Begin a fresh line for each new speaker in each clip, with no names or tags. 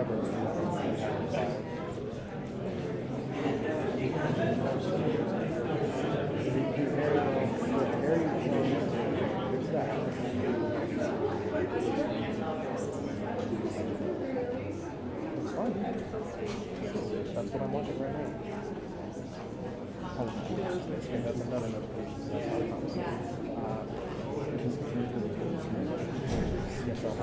That's what I'm watching right now. It hasn't done enough pages. Yes, I'll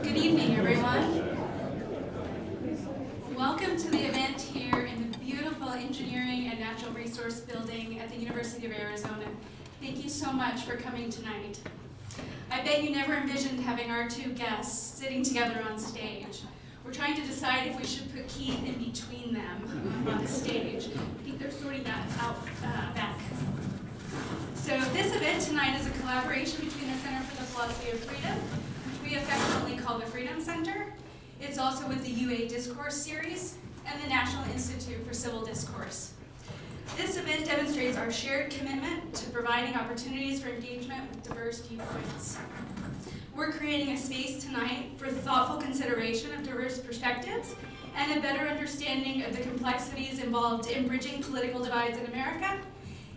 Good evening, everyone. Welcome to the event here in the beautiful Engineering and Natural Resource Building at the University of Arizona. Thank you so much for coming tonight. I bet you never envisioned having our two guests sitting together on stage. We're trying to decide if we should put Keith in between them on the stage. I think they're sorting that out back. So this event tonight is a collaboration between the Center for the Philosophy of Freedom, which we affectionately call the Freedom Center. It's also with the UA Discourse series and the National Institute for Civil Discourse. This event demonstrates our shared commitment to providing opportunities for engagement with diverse viewpoints. We're creating a space tonight for thoughtful consideration of diverse perspectives and a better understanding of the complexities involved in bridging political divides in America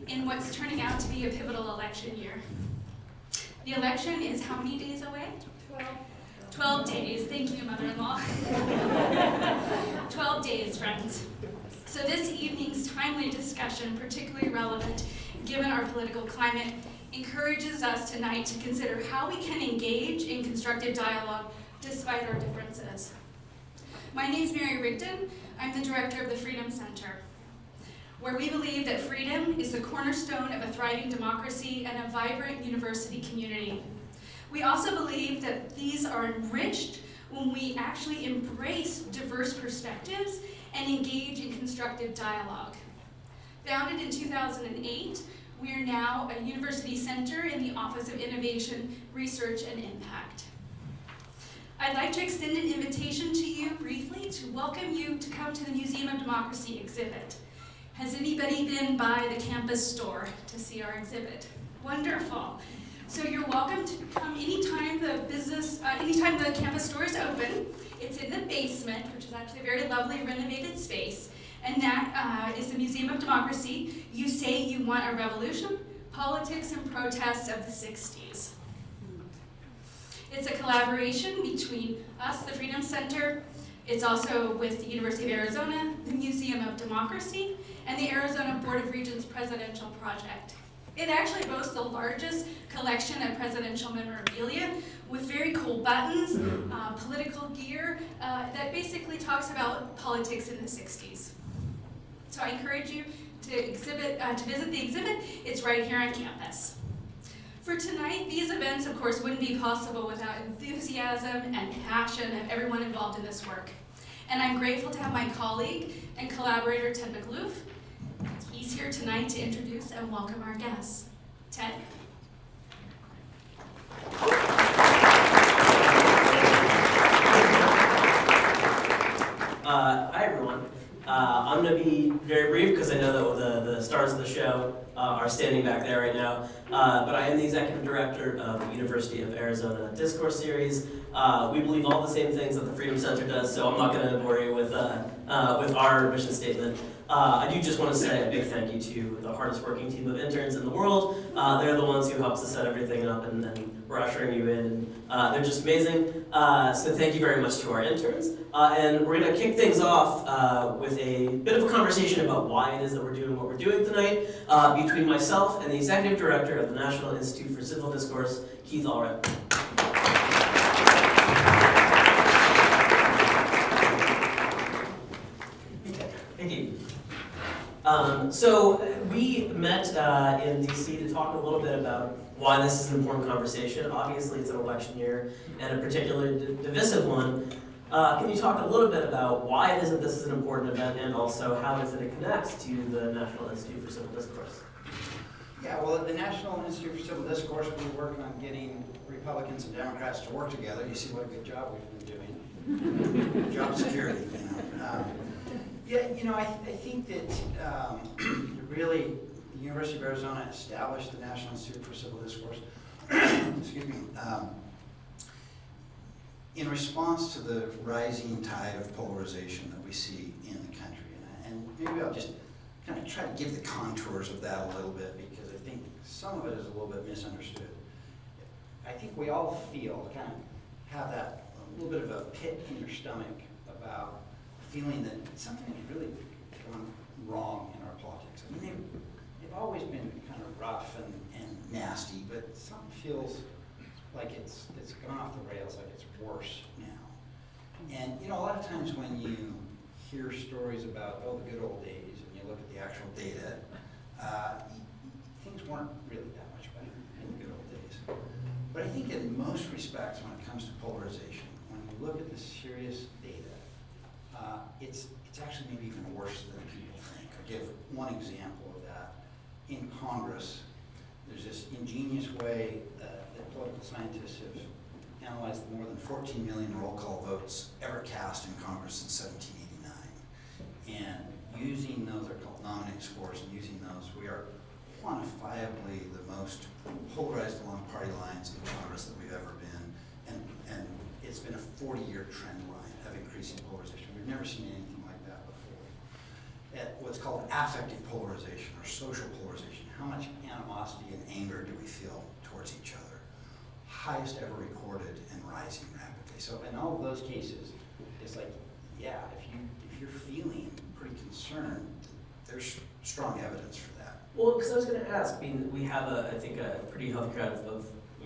in what's turning out to be a pivotal election year. The election is how many days away? 12 days. Thank you, mother-in-law. 12 days, friends. So this evening's timely discussion, particularly relevant given our political climate, encourages us tonight to consider how we can engage in constructive dialogue despite our differences. My name is Mary Rigdon. I'm the director of the Freedom Center, where we believe that freedom is the cornerstone of a thriving democracy and a vibrant university community. We also believe that these are enriched when we actually embrace diverse perspectives and engage in constructive dialogue. Founded in 2008, we are now a university center in the Office of Innovation, Research, and Impact. I'd like to extend an invitation to you briefly to welcome you to come to the Museum of Democracy exhibit. Has anybody been by the campus store to see our exhibit? Wonderful. So you're welcome to come anytime anytime the campus store is open. It's in the basement, which is actually a very lovely renovated space, and that is the Museum of Democracy. You say you want a revolution, politics, and protests of the 60s. It's a collaboration between us, the Freedom Center. It's also with the University of Arizona, the Museum of Democracy, and the Arizona Board of Regents Presidential Project. It actually boasts the largest collection of presidential memorabilia with very cool buttons, political gear that basically talks about politics in the 60s. So I encourage you to visit the exhibit. It's right here on campus. For tonight, these events, of course, wouldn't be possible without enthusiasm and passion of everyone involved in this work. And I'm grateful to have my colleague and collaborator, Ted McLoof. He's here tonight to introduce and welcome our guests. Ted?
Hi, everyone. I'm going to be very brief because I know that the stars of the show are standing back there right now. But I am the executive director of the University of Arizona Discourse Series. We believe all the same things that the Freedom Center does, so I'm not going to bore you with our mission statement. I do just want to say a big thank you to the hardest working team of interns in the world. They're the ones who helped us set everything up and we're ushering you in. They're just amazing. So thank you very much to our interns. And we're going to kick things off with a bit of a conversation about why it is that we're doing what we're doing tonight between myself and the Executive Director of the National Institute for Civil Discourse, Keith Allred. Thank you. So we met in DC to talk a little bit about why this is an important conversation. Obviously, it's an election year and a particularly divisive one. Can you talk a little bit about why it is that this is an important event, and also how does it connect to the National Institute for Civil Discourse?
Yeah, well, at the National Institute for Civil Discourse, we're working on getting Republicans and Democrats to work together. You see what a good job we've been doing. Job security, you know. Yeah, I think that really the University of Arizona established the National Institute for Civil Discourse, excuse me, in response to the rising tide of polarization that we see in the country. And maybe I'll just kind of try to give the contours of that a little bit, because I think some of it is a little bit misunderstood. I think we all feel, kind of have that a little bit of a pit in your stomach about feeling that something has really gone wrong in our politics. I mean, they've always been kind of rough and nasty, but something feels like it's gone off the rails, like it's worse now. And a lot of times when you hear stories about, the good old days, and you look at the actual data, things weren't really that much better in the good old days. But I think in most respects, when it comes to polarization, when you look at the serious data, it's actually maybe even worse than people think. I'll give one example of that. In Congress, there's this ingenious way that political scientists have analyzed the more than 14 million roll call votes ever cast in Congress since 1789. And using those, they're called nominating scores, and using those, we are quantifiably the most polarized along party lines in Congress that we've ever been. And it's been a 40-year trend line of increasing polarization. We've never seen anything like that before. At what's called affective polarization or social polarization, how much animosity and anger do we feel towards each other? Highest ever recorded and rising rapidly. So in all of those cases, it's like, yeah, if you're feeling pretty concerned, there's strong evidence for that.
Well, because I was going to ask, we have I think a pretty healthy crowd of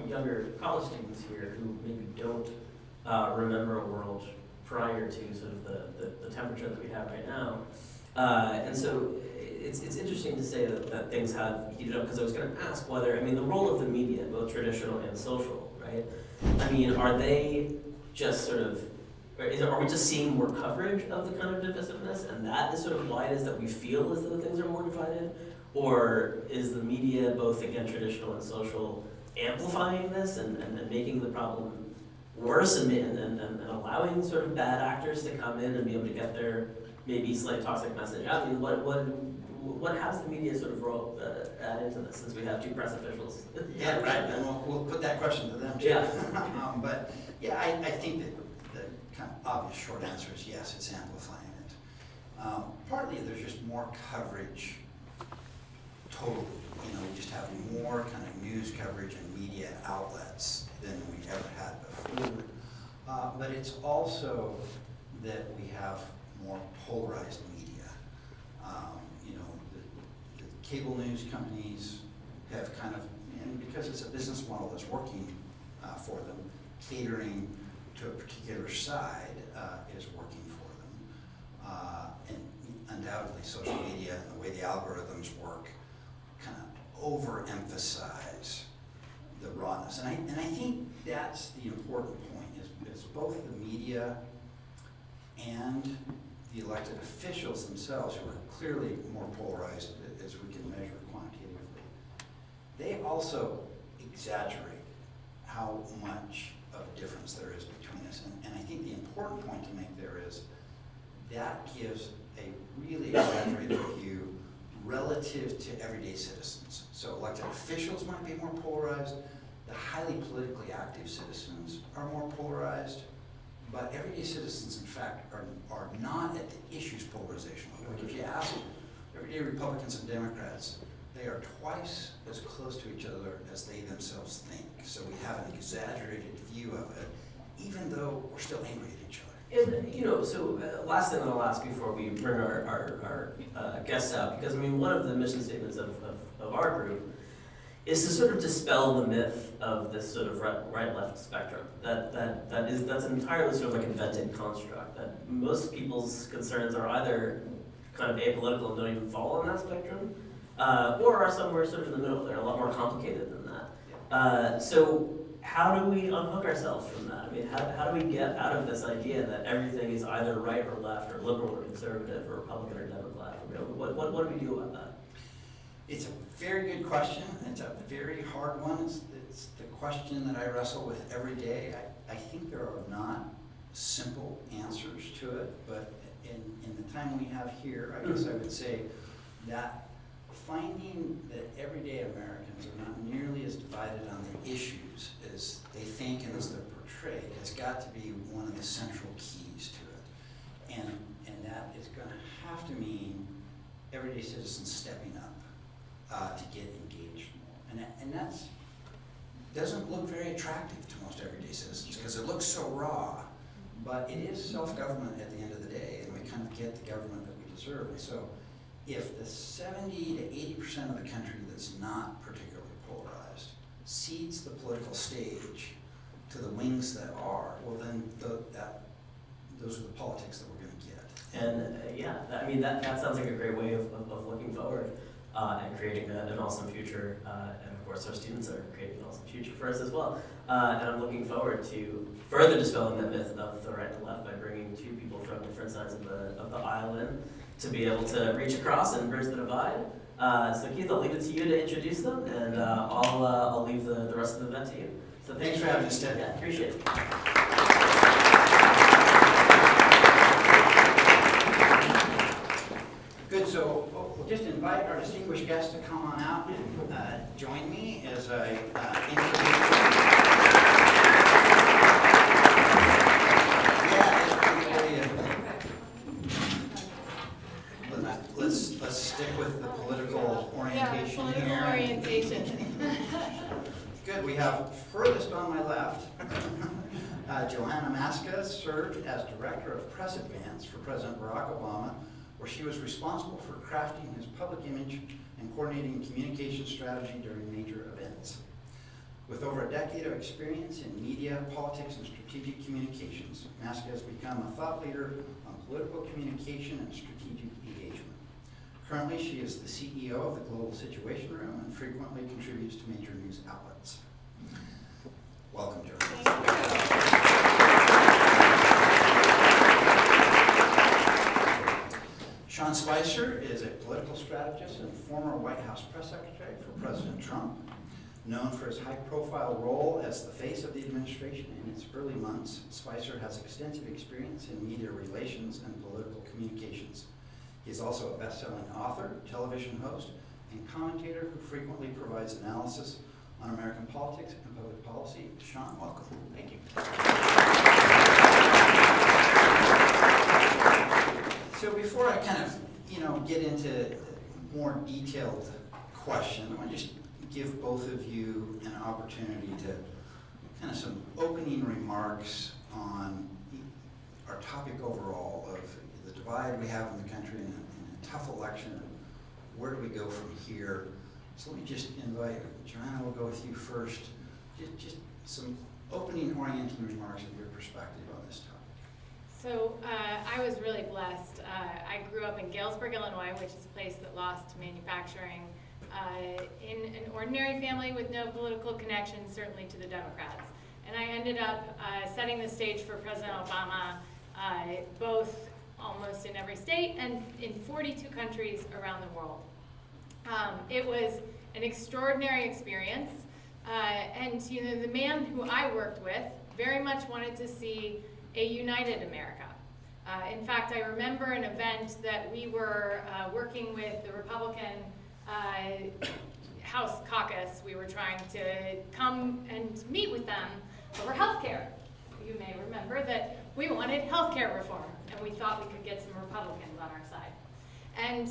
younger college students here who maybe don't remember a world prior to sort of the temperature that we have right now. And so it's interesting to say that things have heated up, because I was going to ask whether, the role of the media, both traditional and social, right? Are they just sort of, are we just seeing more coverage of the kind of divisiveness, and that is sort of why it is that we feel as though things are more divided? Or is the media, both again traditional and social, amplifying this and making the problem worse and allowing sort of bad actors to come in and be able to get their maybe slight toxic message out? What has the media sort of role add into this, since we have two press officials?
Yeah, right, and we'll put that question to them too.
Yeah.
But yeah, I think that the kind of obvious short answer is yes, it's amplifying it. Partly there's just more coverage totally. We just have more kind of news coverage and media outlets than we ever had before. But it's also that we have more polarized media. The cable news companies have kind of, and because it's a business model that's working for them, catering to a particular side is working for them. And undoubtedly social media and the way the algorithms work kind of overemphasize the rawness. And I think that's the important point, is both the media and the elected officials themselves, who are clearly more polarized as we can measure quantitatively, they also exaggerate how much of a difference there is between us. And I think the important point to make there is that gives a really exaggerated view relative to everyday citizens. So elected officials might be more polarized, the highly politically active citizens are more polarized, but everyday citizens, in fact, are not at the issues polarization level. Like if you ask everyday Republicans and Democrats, they are twice as close to each other as they themselves think. So we have an exaggerated view of it, even though we're still angry at each other.
And, so last thing that I'll ask before we bring our guests out, because I mean, one of the mission statements of our group is to sort of dispel the myth of this sort of right-left spectrum. That's an entirely sort of like invented construct, that most people's concerns are either kind of apolitical and don't even fall on that spectrum, or are somewhere sort of in the middle. They're a lot more complicated than that. So how do we unhook ourselves from that? I mean, how do we get out of this idea that everything is either right or left, or liberal or conservative, or Republican or Democrat? What do we do about that?
It's a very good question. It's a very hard one. It's the question that I wrestle with every day. I think there are not simple answers to it, but in the time we have here, I guess I would say that finding that everyday Americans are not nearly as divided on the issues as they think and as they're portrayed has got to be one of the central keys to it. And that is going to have to mean everyday citizens stepping up to get engaged more. And that doesn't look very attractive to most everyday citizens because it looks so raw, but it is self-government at the end of the day, and we kind of get the government that we deserve. And so if the 70 to 80% of the country that's not particularly polarized cedes the political stage to the wings that are, well then those are the politics that we're going to get.
And I mean, that sounds like a great way of looking forward and creating an awesome future. And of course, our students are creating an awesome future for us as well. And I'm looking forward to further dispelling that myth of the right and left by bringing two people from different sides of the aisle in to be able to reach across and bridge the divide. So Keith, I'll leave it to you to introduce them, and I'll leave the rest of the event to you. So
Thanks for having us, Ted.
Yeah, appreciate it.
Good, so we'll just invite our distinguished guests to come on out and join me as I introduce Let's stick with the political orientation here.
Orientation.
Good, we have furthest on my left, Johanna Maska served as Director of Press Advance for President Barack Obama, where she was responsible for crafting his public image and coordinating communication strategy during major events. With over a decade of experience in media, politics, and strategic communications, Maska has become a thought leader on political communication and strategic engagement. Currently, she is the CEO of the Global Situation Room and frequently contributes to major news outlets. Welcome, Johanna. Sean Spicer is a political strategist and former White House press secretary for President Trump. Known for his high-profile role as the face of the administration in its early months, Spicer has extensive experience in media relations and political communications. He is also a best-selling author, television host, and commentator who frequently provides analysis on American politics and public policy. Sean, welcome. Thank you. So before I kind of, get into more detailed questions, I want to just give both of you an opportunity to kind of some opening remarks on our topic overall of the divide we have in the country in a tough election, and where do we go from here. So let me just invite, Johanna, we'll go with you first. Just some opening orienting remarks of your perspective on this topic.
So I was really blessed. I grew up in Galesburg, Illinois, which is a place that lost manufacturing in an ordinary family with no political connection, certainly to the Democrats. And I ended up setting the stage for President Obama, both almost in every state and in 42 countries around the world. It was an extraordinary experience, and the man who I worked with very much wanted to see a united America. In fact, I remember an event that we were working with the Republican House caucus. We were trying to come and meet with them over health care. You may remember that we wanted health care reform, and we thought we could get some Republicans on our side. And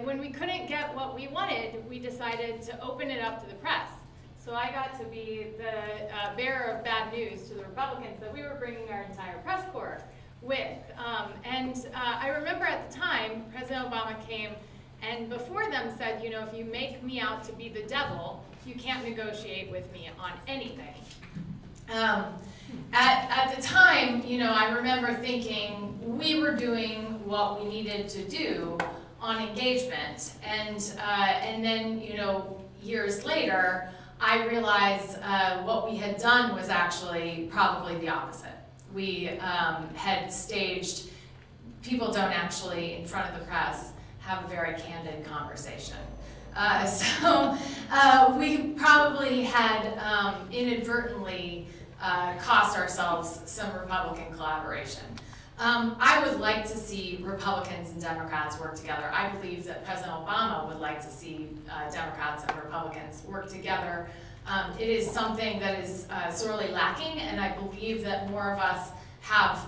when we couldn't get what we wanted, we decided to open it up to the press. So I got to be the bearer of bad news to the Republicans that we were bringing our entire press corps with. I remember at the time, President Obama came and before them said, you know, if you make me out to be the devil, you can't negotiate with me on anything. At the time, you know, I remember thinking we were doing what we needed to do on engagement, and then, you know, years later, I realized what we had done was actually probably the opposite. We had staged, people don't actually, in front of the press, have a very candid conversation. So we probably had inadvertently cost ourselves some Republican collaboration. I would like to see Republicans and Democrats work together. I believe that President Obama would like to see Democrats and Republicans work together. It is something that is sorely lacking, and I believe that more of us have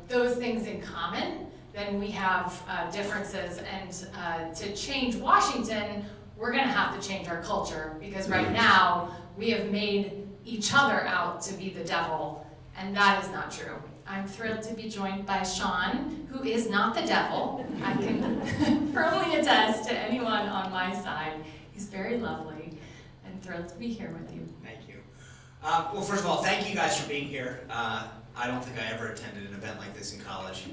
those things in common than we have differences. And to change Washington, we're gonna have to change our culture, because right now we have made each other out to be the devil, and that is not true. I'm thrilled to be joined by Sean, who is not the devil. I can firmly attest to anyone on my side. He's very lovely, and thrilled to be here with you.
Thank you. Well, first of all, thank you guys for being here. I don't think I ever attended an event like this in college,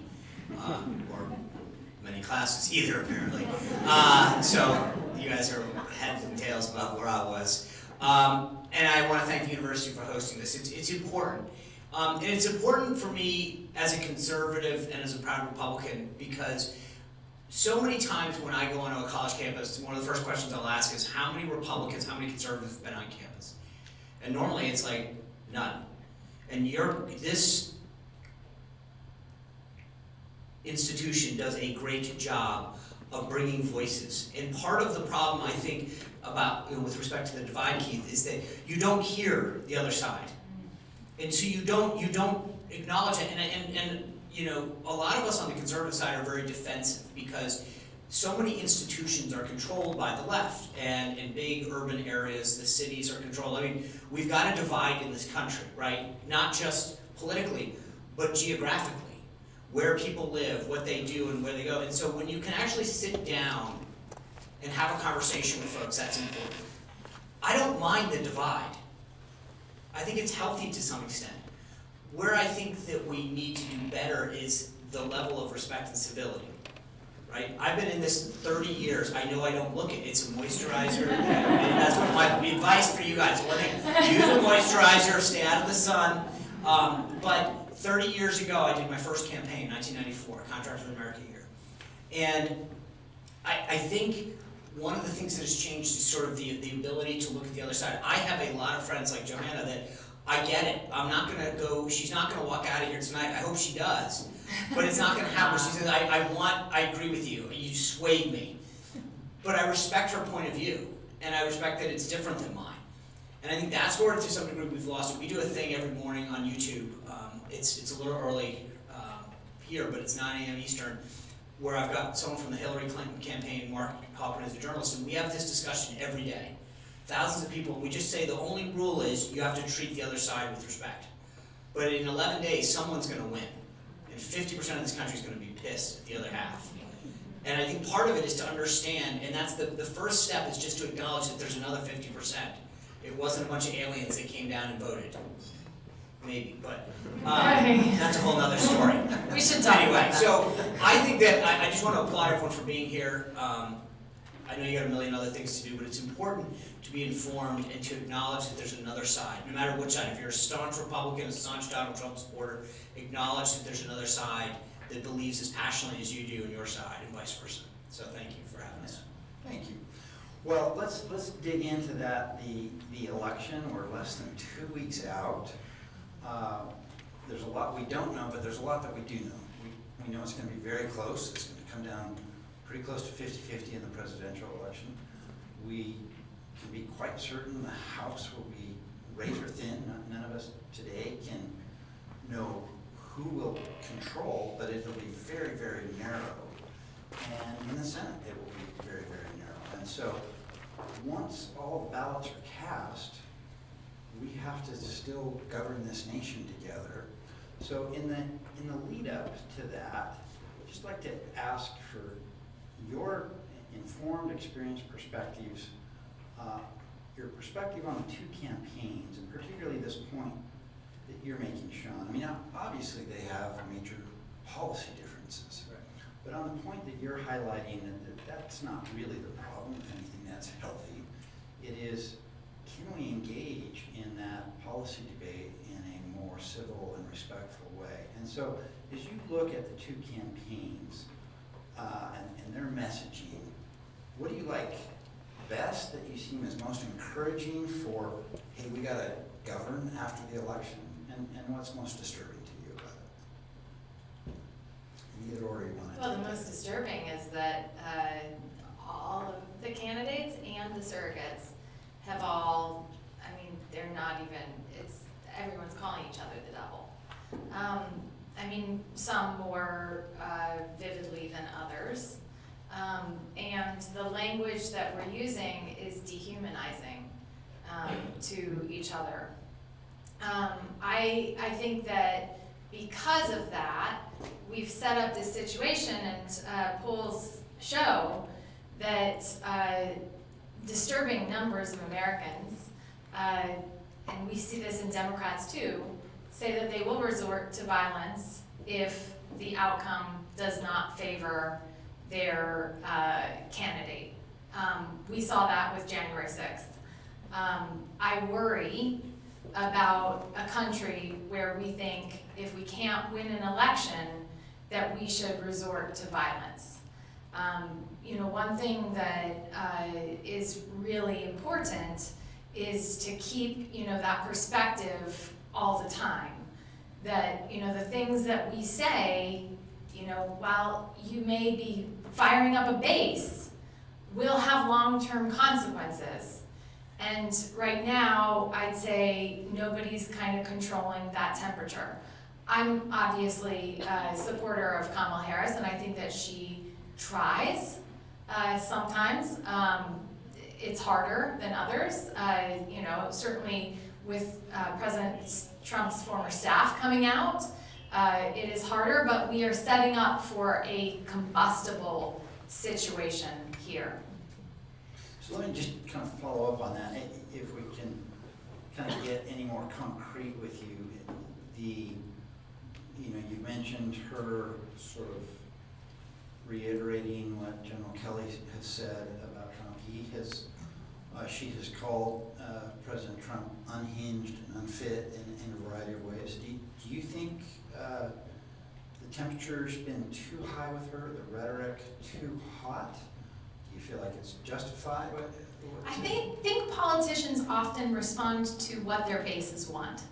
or many classes either, apparently. So you guys are heads and tails about where I was. And I want to thank the university for hosting this. It's important. And it's important for me as a conservative and as a proud Republican, because so many times when I go onto a college campus, one of the first questions I'll ask is, how many Republicans, how many conservatives have been on campus? And normally it's like, none. And this institution does a great job of bringing voices. And part of the problem, I think, about, you know, with respect to the divide, Keith, is that you don't hear the other side. And so you don't acknowledge it. And you know, a lot of us on the conservative side are very defensive, because so many institutions are controlled by the left, and in big urban areas, the cities are controlled. I mean, we've got a divide in this country, right? Not just politically, but geographically. Where people live, what they do, and where they go. And so when you can actually sit down and have a conversation with folks, that's important. I don't mind the divide. I think it's healthy to some extent. Where I think that we need to do better is the level of respect and civility, right? I've been in this 30 years. I know I don't look it. It's a moisturizer. And that's what my advice for you guys. One thing, use a moisturizer, stay out of the sun. But 30 years ago, I did my first campaign, 1994, Contractors of America Year. And I think one of the things that has changed is sort of the ability to look at the other side. I have a lot of friends like Johanna that I get it. I'm not going to go, she's not going to walk out of here tonight. I hope she does. But it's not going to happen. She says, I agree with you. You swayed me. But I respect her point of view. And I respect that it's different than mine. And I think that's where, to some degree, we've lost it. We do a thing every morning on YouTube. It's a little early here, but it's 9 a.m. Eastern, where I've got someone from the Hillary Clinton campaign, Mark Halperin, is a journalist, and we have this discussion every day. Thousands of people, we just say the only rule is you have to treat the other side with respect. But in 11 days, someone's going to win. And 50% of this country is going to be pissed at the other half. And I think part of it is to understand, and that's the first step, is just to acknowledge that there's another 50%. It wasn't a bunch of aliens that came down and voted. Maybe, but that's a whole other story.
We should talk
anyway,
about that.
So I think that I just want to applaud everyone for being here. I know you got a million other things to do, but it's important to be informed and to acknowledge that there's another side, no matter which side. If you're a staunch Republican, a staunch Donald Trump supporter, acknowledge that there's another side that believes as passionately as you do in your side, and vice versa. So thank you for having us.
Thank you. Well, let's dig into that. The election, we're less than 2 weeks out. There's a lot we don't know, but there's a lot that we do know. We know it's going to be very close. It's going to come down pretty close to 50-50 in the presidential election. We can be quite certain the House will be razor thin. None of us today can know who will control, but it'll be very, very narrow. And in the Senate, it will be very, very narrow. And so once all the ballots are cast, we have to still govern this nation together. So in the lead up to that, I'd just like to ask for your informed experience perspectives, your perspective on the two campaigns, and particularly this point that you're making, Sean. I mean, obviously they have major policy differences,
Right.
but on the point that you're highlighting, that's not really the problem. If anything, that's healthy. It is, can we engage in that policy debate in a more civil and respectful way? And so, as you look at the two campaigns and their messaging, what do you like best, that you seem as most encouraging for, hey, we got to govern after the election, and what's most disturbing to you about it? In either order you want to
Well,
take
the most
it.
disturbing is that all of the candidates and the surrogates have all, I mean, they're not even, everyone's calling each other the devil. I mean, some more vividly than others. And the language that we're using is dehumanizing to each other. I think that because of that, we've set up this situation, and polls show that disturbing numbers of Americans, and we see this in Democrats too, say that they will resort to violence if the outcome does not favor their candidate. We saw that with January 6th. I worry about a country where we think if we can't win an election, that we should resort to violence. You know, one thing that is really important is to keep, you know, that perspective all the time. That, you know, the things that we say, you know, while you may be firing up a base, will have long-term consequences. And right now, I'd say nobody's kind of controlling that temperature. I'm obviously a supporter of Kamala Harris, and I think that she tries sometimes. It's harder than others. You know, certainly with President Trump's former staff coming out, it is harder, but we are setting up for a combustible situation here.
So let me just kind of follow up on that, if we can kind of get any more concrete with you. You know, you mentioned her sort of reiterating what General Kelly has said about Trump. She has called President Trump unhinged and unfit in a variety of ways. Do you think the temperature's been too high with her, the rhetoric too hot? Do you feel like it's justified?
I think politicians often respond to what their bases want.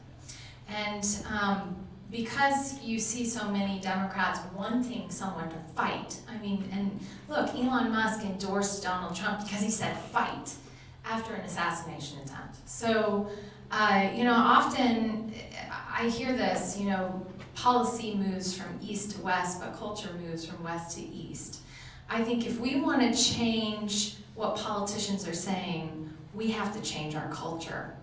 And because you see so many Democrats wanting someone to fight, I mean, and look, Elon Musk endorsed Donald Trump because he said fight after an assassination attempt. So, you know, often I hear this, you know, policy moves from east to west, but culture moves from west to east. I think if we want to change what politicians are saying, we have to change our culture.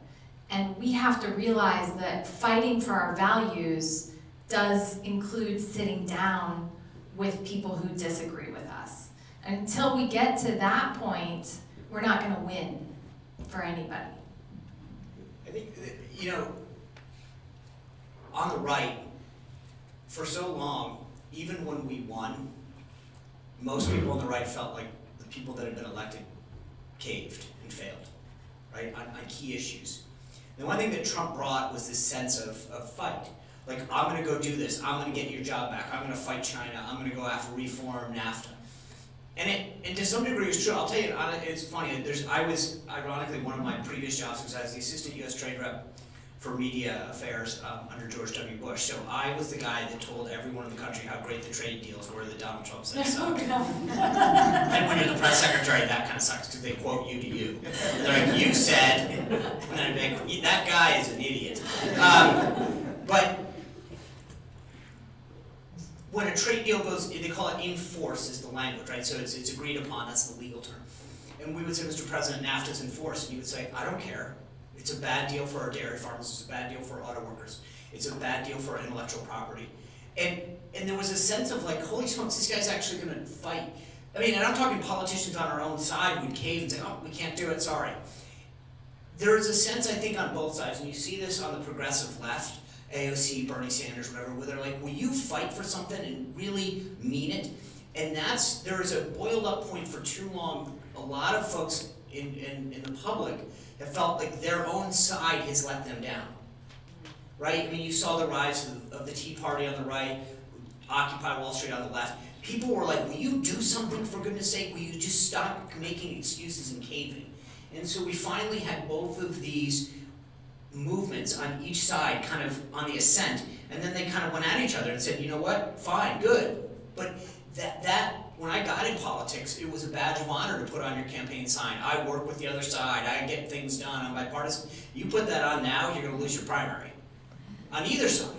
And we have to realize that fighting for our values does include sitting down with people who disagree with us. And until we get to that point, we're not going to win for anybody.
I think, you know, on the right, for so long, even when we won, most people on the right felt like the people that had been elected caved and failed, right, on key issues. The one thing that Trump brought was this sense of fight. Like, I'm gonna go do this, I'm gonna get your job back, I'm gonna fight China, I'm gonna go after reform NAFTA. And to some degree it's true. I'll tell you, it's funny, I was, ironically, one of my previous jobs was as the assistant US trade rep for media affairs under George W. Bush. So I was the guy that told everyone in the country how great the trade deals were that Donald Trump said suck. And when you're the press secretary, that kind of sucks because they quote you to you. They're like, you said, and then I'm like, that guy is an idiot. But when a trade deal goes, they call it in force is the language, right? So it's agreed upon, that's the legal term. And we would say, Mr. President, NAFTA's in force, and you would say, I don't care. It's a bad deal for our dairy farmers, it's a bad deal for auto workers, it's a bad deal for intellectual property. And there was a sense of like, holy smokes, this guy's actually gonna fight. I mean, and I'm talking politicians on our own side who'd cave and say, oh, we can't do it, sorry. There is a sense, I think, on both sides, and you see this on the progressive left, AOC, Bernie Sanders, whatever, where they're like, will you fight for something and really mean it? And there is a boiled up point for too long. A lot of folks in the public have felt like their own side has let them down, right? I mean, you saw the rise of the Tea Party on the right, Occupy Wall Street on the left. People were like, will you do something for goodness sake? Will you just stop making excuses and caving? And so we finally had both of these movements on each side kind of on the ascent, and then they kind of went at each other and said, you know what, fine, good. But that when I got in politics, it was a badge of honor to put on your campaign sign. I work with the other side, I get things done, I'm bipartisan. You put that on now, you're gonna lose your primary. On either side.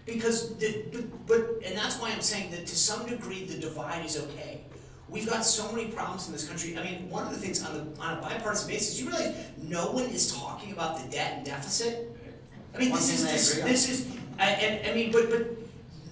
Because, and that's why I'm saying that to some degree the divide is okay. We've got so many problems in this country. I mean, one of the things on a bipartisan basis, you realize no one is talking about the debt and deficit? I mean, this is, I mean, but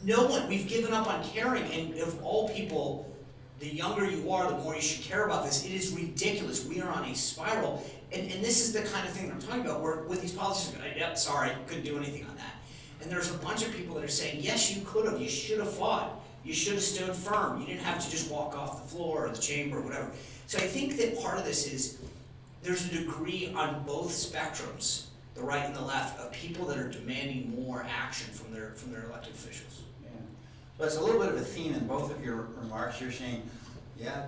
no one, we've given up on caring, and of all people, the younger you are, the more you should care about this. It is ridiculous. We are on a spiral, and this is the kind of thing that I'm talking about, where with these politicians, yep, sorry, couldn't do anything on that. And there's a bunch of people that are saying, yes, you could have, you should have fought. You should have stood firm. You didn't have to just walk off the floor or the chamber or whatever. So I think that part of this is there's a degree on both spectrums, the right and the left, of people that are demanding more action from their elected officials.
Yeah. But it's a little bit of a theme in both of your remarks. You're saying, yeah,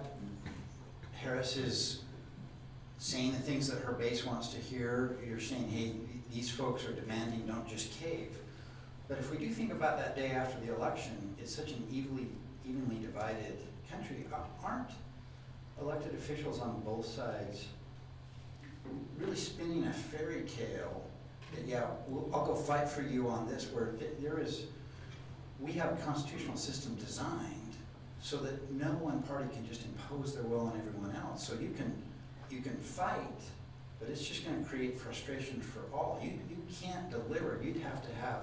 Harris is saying the things that her base wants to hear. You're saying, hey, these folks are demanding, don't just cave. But if we do think about that day after the election, it's such an evenly divided country. Aren't elected officials on both sides really spinning a fairy tale that, yeah, I'll go fight for you on this, where we have a constitutional system designed so that no one party can just impose their will on everyone else. So you can fight, but it's just going to create frustration for all. You can't deliver. You'd have to have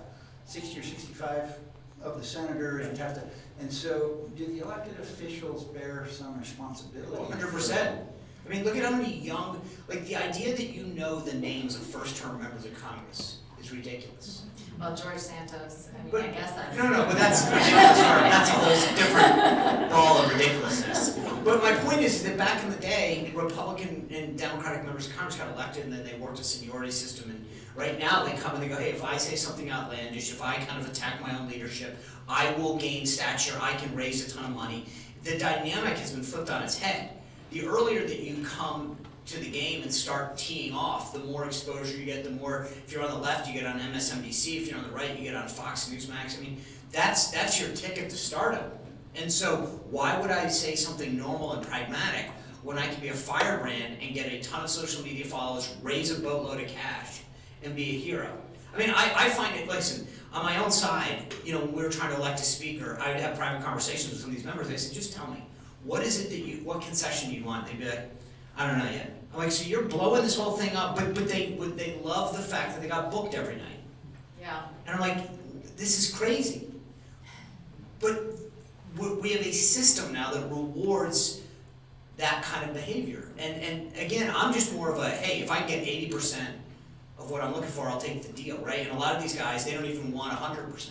60 or 65 of the senators, you'd have to, and so do the elected officials bear some responsibility?
100%. I mean, look at how many young, like the idea that you know the names of first-term members of Congress is ridiculous.
Well, George Santos, I mean,
But,
I guess that's.
No, but that's ridiculous. That's a whole different ball of ridiculousness. But my point is that back in the day, Republican and Democratic members of Congress got elected, and then they worked a seniority system. And right now, they come and they go, hey, if I say something outlandish, if I kind of attack my own leadership, I will gain stature, I can raise a ton of money. The dynamic has been flipped on its head. The earlier that you come to the game and start teeing off, the more exposure you get, the more, if you're on the left, you get on MSNBC, if you're on the right, you get on Fox Newsmax. I mean, that's your ticket to stardom. And so why would I say something normal and pragmatic when I can be a firebrand and get a ton of social media followers, raise a boatload of cash, and be a hero? I mean, I find it, listen, on my own side, you know, when we were trying to elect a speaker, I would have private conversations with some of these members. They said, just tell me, what is it that what concession you want? They'd be like, I don't know yet. I'm like, so you're blowing this whole thing up, but they love the fact that they got booked every night.
Yeah.
And I'm like, this is crazy. But we have a system now that rewards that kind of behavior. And again, I'm just more of a, hey, if I get 80% of what I'm looking for, I'll take the deal, right? And a lot of these guys, they don't even want 100%.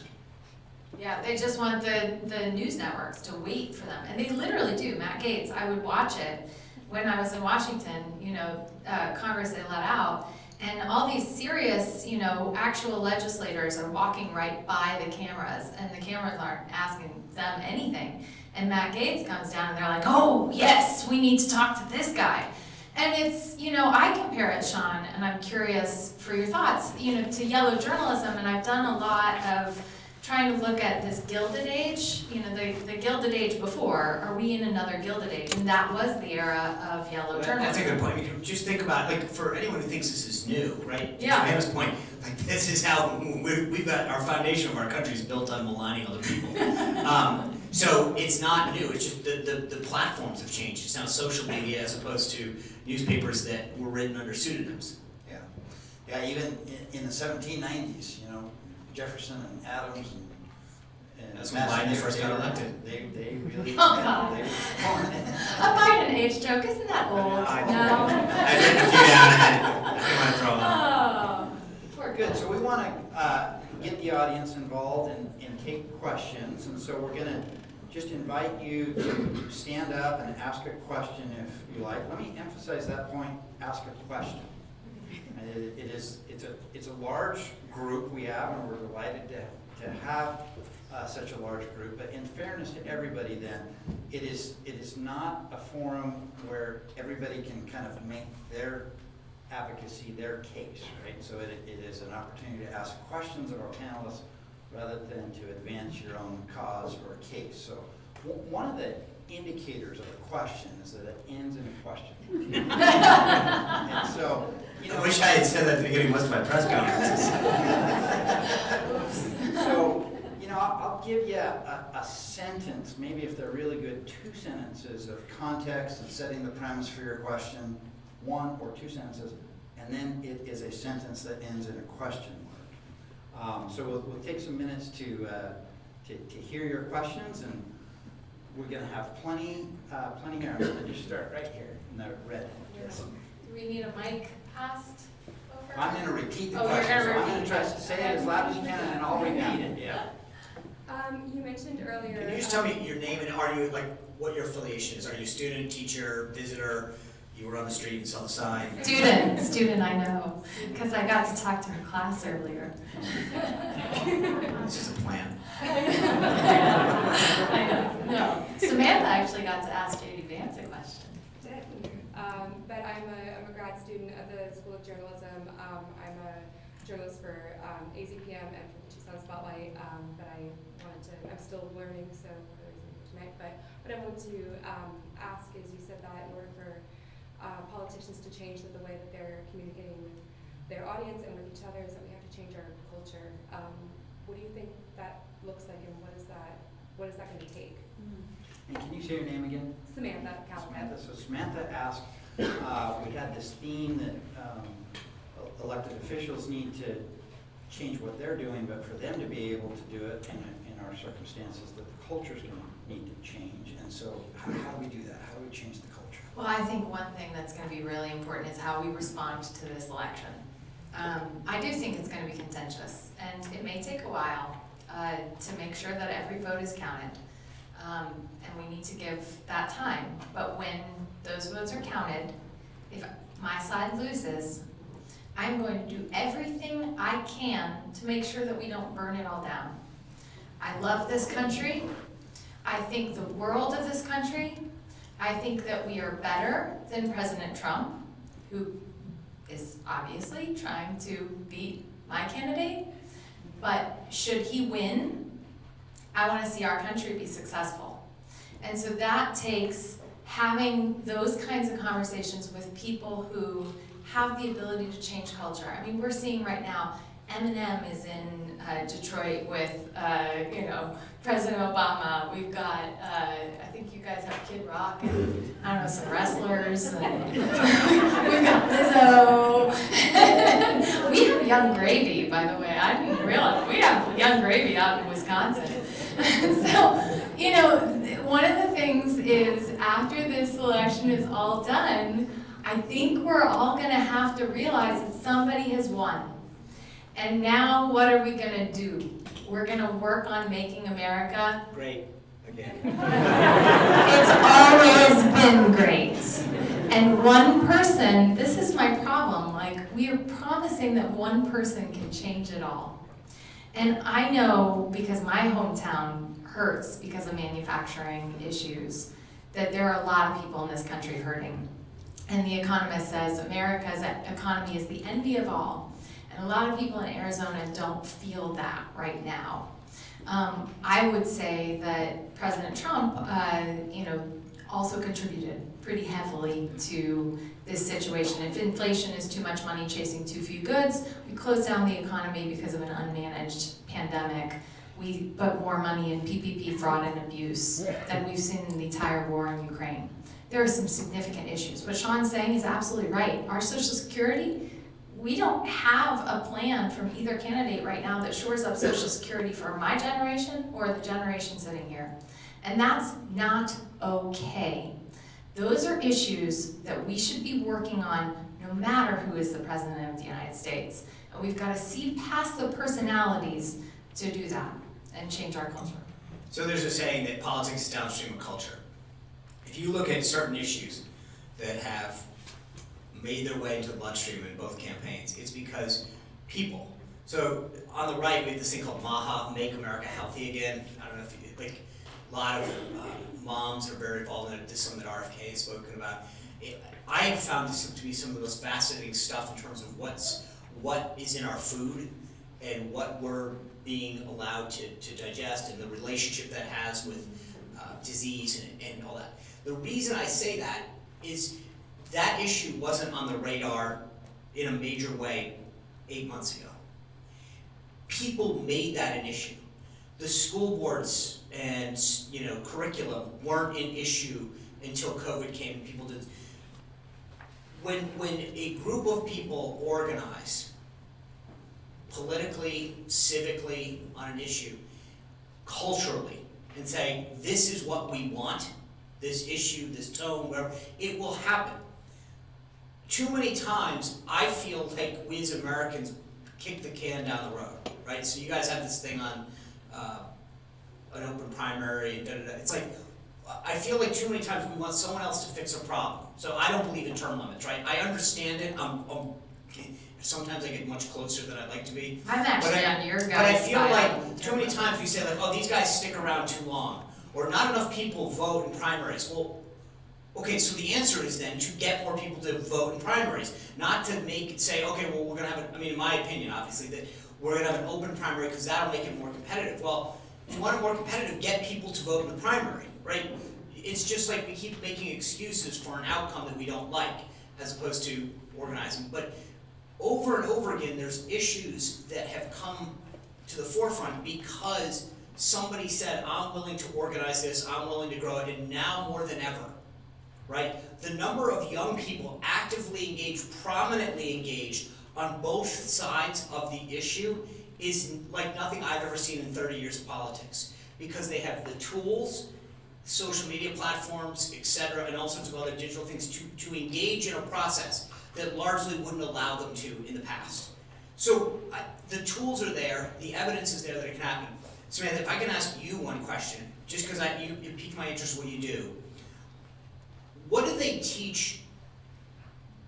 Yeah, they just want the news networks to wait for them. And they literally do. Matt Gaetz, I would watch it when I was in Washington, you know, Congress they let out. And all these serious, you know, actual legislators are walking right by the cameras, and the cameras aren't asking them anything. And Matt Gaetz comes down and they're like, oh, yes, we need to talk to this guy. And it's, you know, I compare it, Sean, and I'm curious for your thoughts, you know, to yellow journalism, and I've done a lot of trying to look at this Gilded Age, the Gilded Age before, are we in another Gilded Age? And that was the era of yellow journalism.
That's a good point. You can just think about, like, for anyone who thinks this is new, right? To
Yeah.
Johanna's point, like, this is how we've got our foundation of our country is built on maligning other people. So it's not new. It's just the platforms have changed. It's now social media as opposed to newspapers that were written under pseudonyms.
Yeah, even in the 1790s, Jefferson and Adams and
That's when Biden first got elected.
They really,
Oh, God.
they were
A Biden age joke, isn't that old?
I
No?
I've written a few down. I didn't want to throw them out.
Oh, poor
Good, so we want to get the audience involved and take questions, and so we're going to just invite you to stand up and ask a question if you like. Let me emphasize that point, ask a question. It's a large group we have, and we're delighted to have such a large group, but in fairness to everybody then, it is not a forum where everybody can kind of make their advocacy their case, right? So it is an opportunity to ask questions of our panelists rather than to advance your own cause or case. So one of the indicators of a question is that it ends in a question. And so,
I wish I had said that at the beginning of most of my press conferences.
So, I'll give you a sentence, maybe if they're really good, 2 sentences of context and setting the premise for your question, 1 or 2 sentences, and then it is a sentence that ends in a question mark. So we'll take some minutes to hear your questions, and we're going to have plenty here. I'm going to just start right here in the red. Yes.
Do we need a mic passed over?
I'm going to repeat the
Oh, you're
question,
gonna
so I'm
repeat
going to
the
try to
question.
say it as loud as you can, and then I'll repeat it. Yeah.
You mentioned earlier.
Can you just tell me your name and are you, like, what your affiliation is? Are you a student, teacher, visitor? You were on the street and saw the sign?
Student, I know, because I got to talk to her class earlier.
It's just a plan.
I know. No, Samantha actually got to ask J.D. Vance a question.
But I'm a grad student at the School of Journalism. I'm a journalist for AZPM and for the Tucson Spotlight. But I'm still learning, so there isn't tonight. But what I wanted to ask is, you said that in order for politicians to change the way that they're communicating with their audience and with each other, is that we have to change our culture. What do you think that looks like, and what is that going to take?
And can you say your name again?
Samantha Calico.
Samantha. So Samantha asked, we had this theme that elected officials need to change what they're doing, but for them to be able to do it in our circumstances, that the culture's going to need to change. And so how do we do that? How do we change the culture?
Well, I think one thing that's going to be really important is how we respond to this election. I do think it's going to be contentious, and it may take a while to make sure that every vote is counted. And we need to give that time. But when those votes are counted, if my side loses, I'm going to do everything I can to make sure that we don't burn it all down. I love this country. I think the world of this country. I think that we are better than President Trump, who is obviously trying to beat my candidate. But should he win, I want to see our country be successful. And so that takes having those kinds of conversations with people who have the ability to change culture. I mean, we're seeing right now, Eminem is in Detroit with, President Obama. We've got, I think you guys have Kid Rock and, I don't know, some wrestlers. And we've got Lizzo. We have Young Gravy, by the way. I didn't realize. We have Young Gravy out in Wisconsin. So, one of the things is, after this election is all done, I think we're all going to have to realize that somebody has won. And now what are we going to do? We're going to work on making America
Great. Again.
It's always been great. And one person, this is my problem, we are promising that one person can change it all. And I know, because my hometown hurts because of manufacturing issues, that there are a lot of people in this country hurting. And The Economist says America's economy is the envy of all. And a lot of people in Arizona don't feel that right now. I would say that President Trump, also contributed pretty heavily to this situation. If inflation is too much money chasing too few goods, we close down the economy because of an unmanaged pandemic. We put more money in PPP fraud and abuse than we've seen in the entire war in Ukraine. There are some significant issues. What Sean's saying is absolutely right. Our Social Security, we don't have a plan from either candidate right now that shores up Social Security for my generation or the generation sitting here. And that's not okay. Those are issues that we should be working on no matter who is the President of the United States. And we've got to see past the personalities to do that and change our culture.
So there's a saying that politics is downstream of culture. If you look at certain issues that have made their way into the bloodstream in both campaigns, it's because people. So on the right, we have this thing called MAHA, Make America Healthy Again. I don't know if you, like, a lot of moms are very involved in it. This is something that RFK has spoken about. I have found this to be some of the most fascinating stuff in terms of what is in our food and what we're being allowed to digest and the relationship that has with disease and all that. The reason I say that is that issue wasn't on the radar in a major way 8 months ago. People made that an issue. The school boards and curriculum weren't an issue until COVID came and people did. When a group of people organize politically, civically on an issue, culturally, and say, this is what we want, this issue, this tone, whatever, it will happen. Too many times, I feel like we as Americans kick the can down the road, right? So you guys have this thing on an open primary, It's like, I feel like too many times we want someone else to fix a problem. So I don't believe in term limits, right? I understand it. Sometimes I get much closer than I'd like to be.
I'm actually on your guys'
But I feel
side.
like too many times we say like, oh, these guys stick around too long, or not enough people vote in primaries. Well, okay, so the answer is then to get more people to vote in primaries, not to say, okay, well, we're gonna have in my opinion, obviously, that we're gonna have an open primary because that'll make it more competitive. Well, if you want it more competitive, get people to vote in the primary, right? It's just like we keep making excuses for an outcome that we don't like, as opposed to organizing. But over and over again, there's issues that have come to the forefront because somebody said, I'm willing to organize this, I'm willing to grow it, and now more than ever, right? The number of young people actively engaged, prominently engaged on both sides of the issue is like nothing I've ever seen in 30 years of politics, because they have the tools, social media platforms, etc., and all sorts of other digital things to engage in a process that largely wouldn't allow them to in the past. So the tools are there, the evidence is there that it can happen. Samantha, if I can ask you one question, just because it piqued my interest in what you do. What do they teach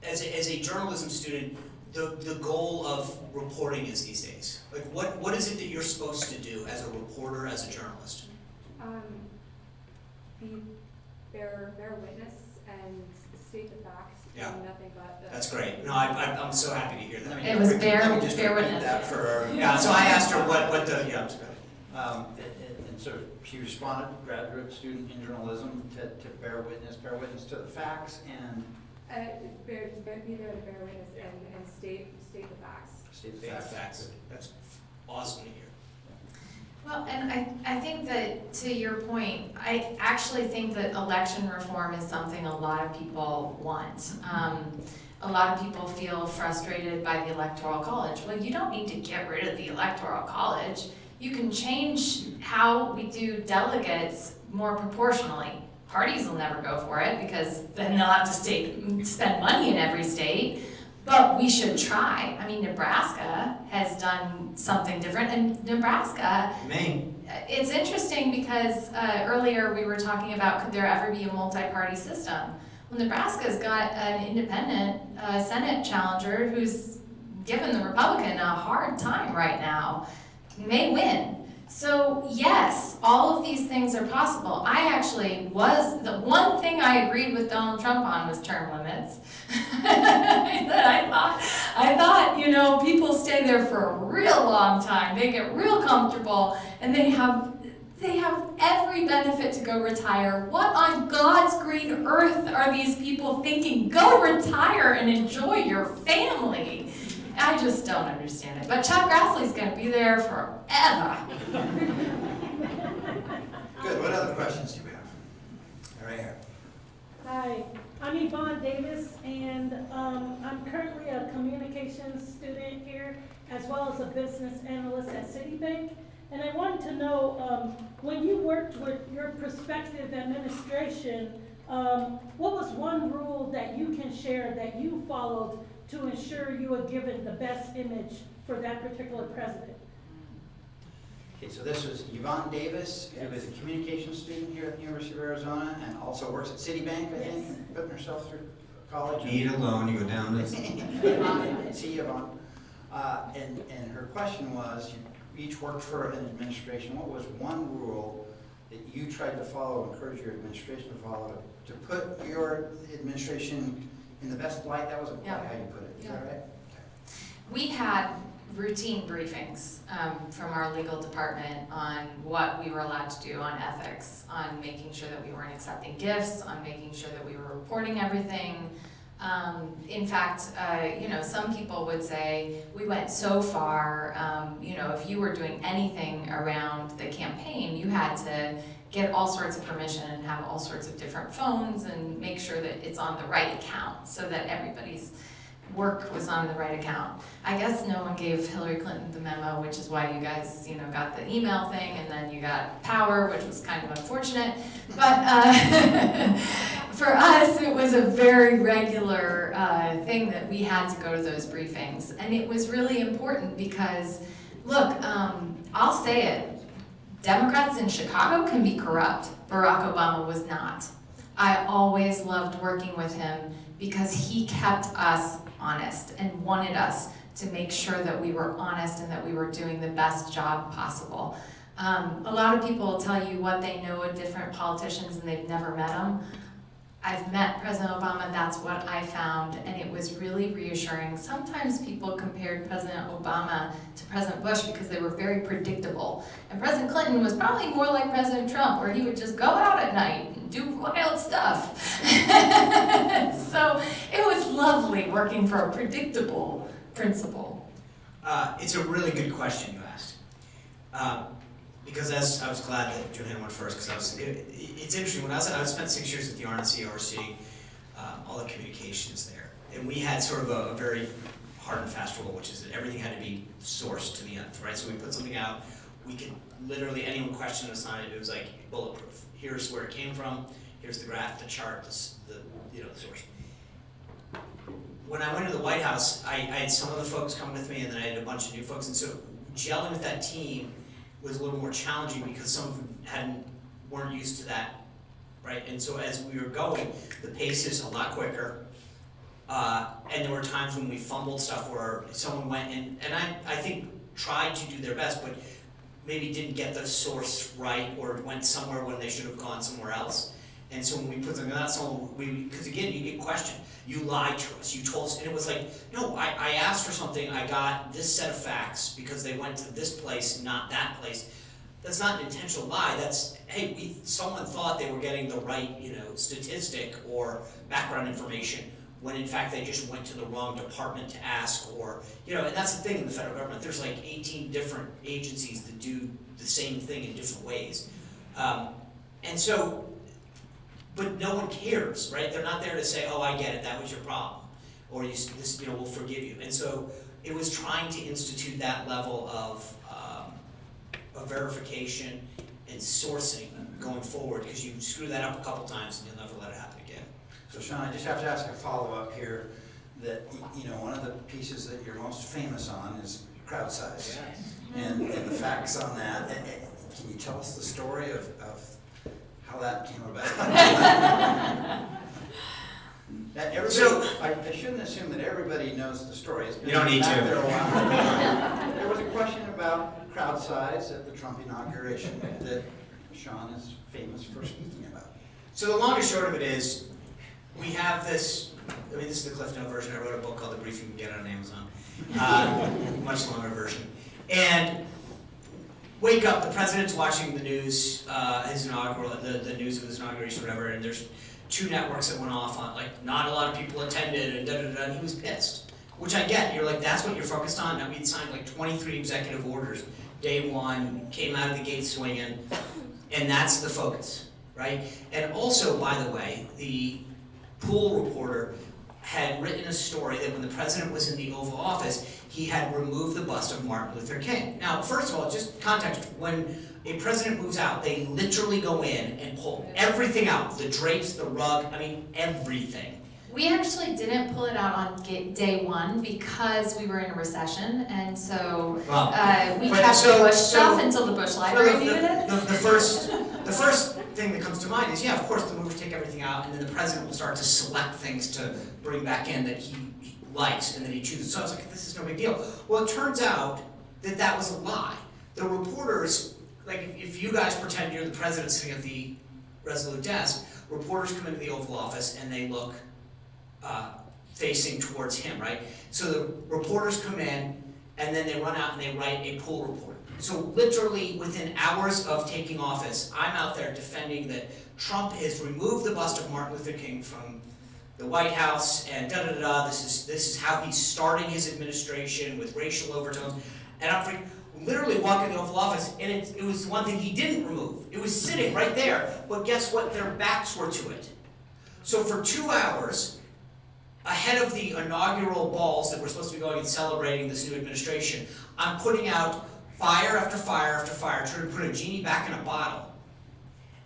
as a journalism student the goal of reporting is these days? Like what is it that you're supposed to do as a reporter, as a journalist?
Bear witness and state the facts.
Yeah.
And nothing but the.
That's great. No, I'm so happy to hear that.
It was bear
just
witness.
repeat that for our.
Yeah, so I asked her what the, yeah,
And so she responded, graduate student in journalism, to bear witness to the facts and.
Be there to bear witness and state the facts.
State the
yeah,
facts.
facts. That's awesome to hear.
Well, and I think that, to your point, I actually think that election reform is something a lot of people want. A lot of people feel frustrated by the Electoral College. Well, you don't need to get rid of the Electoral College. You can change how we do delegates more proportionally. Parties will never go for it because then they'll have to spend money in every state. But we should try. I mean, Nebraska has done something different, and Nebraska,
Maine.
it's interesting because earlier we were talking about could there ever be a multi-party system? Well, Nebraska's got an independent Senate challenger who's given the Republican a hard time right now, may win. So yes, all of these things are possible. I actually was, the one thing I agreed with Donald Trump on was term limits. I thought, you know, people stay there for a real long time. They get real comfortable and they have every benefit to go retire. What on God's green earth are these people thinking? Go retire and enjoy your family. I just don't understand it. But Chuck Grassley's going to be there forever.
Good, what other questions do we have? Right here.
Hi, I'm Yvonne Davis, and I'm currently a communications student here, as well as a business analyst at Citibank. And I wanted to know, when you worked with your prospective administration, what was one rule that you can share that you followed to ensure you were given the best image for that particular president?
Okay, so this was Yvonne Davis, who is a communications student here at the University of Arizona and also works at Citibank, I think, putting herself through college.
Need alone, you go down to.
See Yvonne. And her question was, you each worked for an administration. What was one rule that you tried to follow, encourage your administration to follow, to put your administration in the best light? That wasn't quite how you put it. Is that right? Okay.
We had routine briefings from our legal department on what we were allowed to do on ethics, on making sure that we weren't accepting gifts, on making sure that we were reporting everything. In fact, you know, some people would say we went so far, you know, if you were doing anything around the campaign, you had to get all sorts of permission and have all sorts of different phones and make sure that it's on the right account so that everybody's work was on the right account. I guess no one gave Hillary Clinton the memo, which is why you guys, you know, got the email thing, and then you got power, which was kind of unfortunate. But for us, it was a very regular thing that we had to go to those briefings. And it was really important because, look, I'll say it, Democrats in Chicago can be corrupt. Barack Obama was not. I always loved working with him because he kept us honest and wanted us to make sure that we were honest and that we were doing the best job possible. A lot of people will tell you what they know of different politicians and they've never met them. I've met President Obama, that's what I found, and it was really reassuring. Sometimes people compared President Obama to President Bush because they were very predictable. And President Clinton was probably more like President Trump, where he would just go out at night and do wild stuff. So it was lovely working for a predictable principal.
It's a really good question you asked. Because I was glad that Johanna went first, because it's interesting. When I spent 6 years at the RNC overseeing all the communications there, and we had sort of a very hard and fast rule, which is that everything had to be sourced to the nth, right? So we put something out, we could literally, anyone question us on it, it was like bulletproof. Here's where it came from, here's the graph, the chart, the source. When I went to the White House, I had some of the folks come with me, and then I had a bunch of new folks, and so gelling with that team was a little more challenging because some of them weren't used to that, right? And so as we were going, the pace is a lot quicker, and there were times when we fumbled stuff where someone went and I think tried to do their best, but maybe didn't get the source right or went somewhere when they should have gone somewhere else. And so when we put something out, because again, you get questioned. You lied to us, you told us, and it was like, no, I asked for something, I got this set of facts because they went to this place, not that place. That's not an intentional lie, that's, hey, someone thought they were getting the right, statistic or background information, when in fact they just went to the wrong department to ask, or, and that's the thing in the federal government, there's like 18 different agencies that do the same thing in different ways. And so, but no one cares, right? They're not there to say, oh, I get it, that was your problem, or we'll forgive you. And so it was trying to institute that level of verification and sourcing going forward, because you screw that up a couple times and you'll never let it happen again.
So Sean, I just have to ask a follow-up here that, one of the pieces that you're most famous on is crowd size. Yeah. And the facts on that. Can you tell us the story of how that came about? I shouldn't assume that everybody knows the story.
You don't need to.
There was a question about crowd outsides at the Trump inauguration that Sean is famous for speaking about.
So the long and short of it is, we have this, I mean, this is the Cliff Note version. I wrote a book called The Brief you can get on Amazon. Much longer version. And wake up, the president's watching the news, his inaugural, the news of his inauguration or whatever, and there's 2 networks that went off on, like, not a lot of people attended, and da-da-da, and he was pissed. Which I get, you're like, that's what you're focused on? Now, we'd signed like 23 executive orders. Day 1, came out of the gate swinging, and that's the focus, right? And also, by the way, the pool reporter had written a story that when the president was in the Oval Office, he had removed the bust of Martin Luther King. Now, first of all, just context, when a president moves out, they literally go in and pull everything out. The drapes, the rug, I mean, everything.
We actually didn't pull it out on day 1 because we were in a recession, and so we kept the Bush stuff until the Bush Library needed it.
The first thing that comes to mind is, yeah, of course, the movers take everything out, and then the president will start to select things to bring back in that he likes, and then he chooses. So I was like, this is no big deal. Well, it turns out that that was a lie. The reporters, like, if you guys pretend you're the president sitting at the Resolute desk, reporters come into the Oval Office and they look facing towards him, right? So the reporters come in, and then they run out and they write a pool report. So literally within hours of taking office, I'm out there defending that Trump has removed the bust of Martin Luther King from the White House, and da-da-da-da, this is how he's starting his administration with racial overtones. And I'm literally walking the Oval Office, and it was one thing he didn't remove. It was sitting right there, but guess what? Their backs were to it. So for 2 hours, ahead of the inaugural balls that we're supposed to be going and celebrating this new administration, I'm putting out fire after fire after fire, trying to put a genie back in a bottle.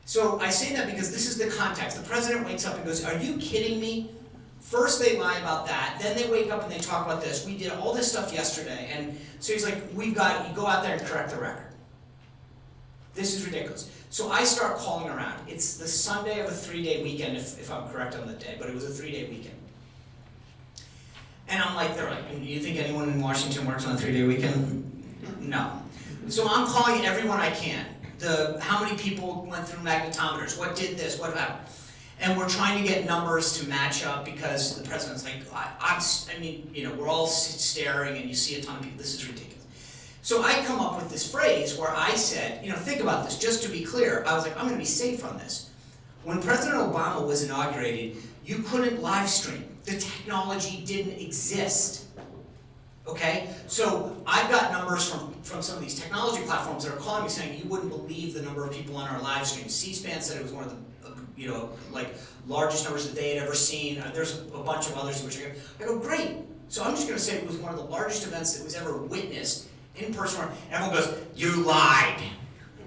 So I say that because this is the context. The president wakes up and goes, are you kidding me? First they lie about that, then they wake up and they talk about this. We did all this stuff yesterday, and so he's like, you go out there and correct the record. This is ridiculous. So I start calling around. It's the Sunday of a 3-day weekend, if I'm correct on the day, but it was a 3-day weekend. And I'm like, they're like, you think anyone in Washington works on a 3-day weekend? No. So I'm calling everyone I can. How many people went through magnetometers? What did this? What happened? And we're trying to get numbers to match up because the president's like, I mean, you know, we're all staring and you see a ton of people. This is ridiculous. So I come up with this phrase where I said, you know, think about this. Just to be clear, I was like, I'm going to be safe on this. When President Obama was inaugurated, you couldn't live stream. The technology didn't exist. Okay? So I've got numbers from some of these technology platforms that are calling me saying you wouldn't believe the number of people on our live stream. C-SPAN said it was one of the largest numbers that they had ever seen. There's a bunch of others which I go, great. So I'm just going to say it was one of the largest events that was ever witnessed in person. And everyone goes, you lied.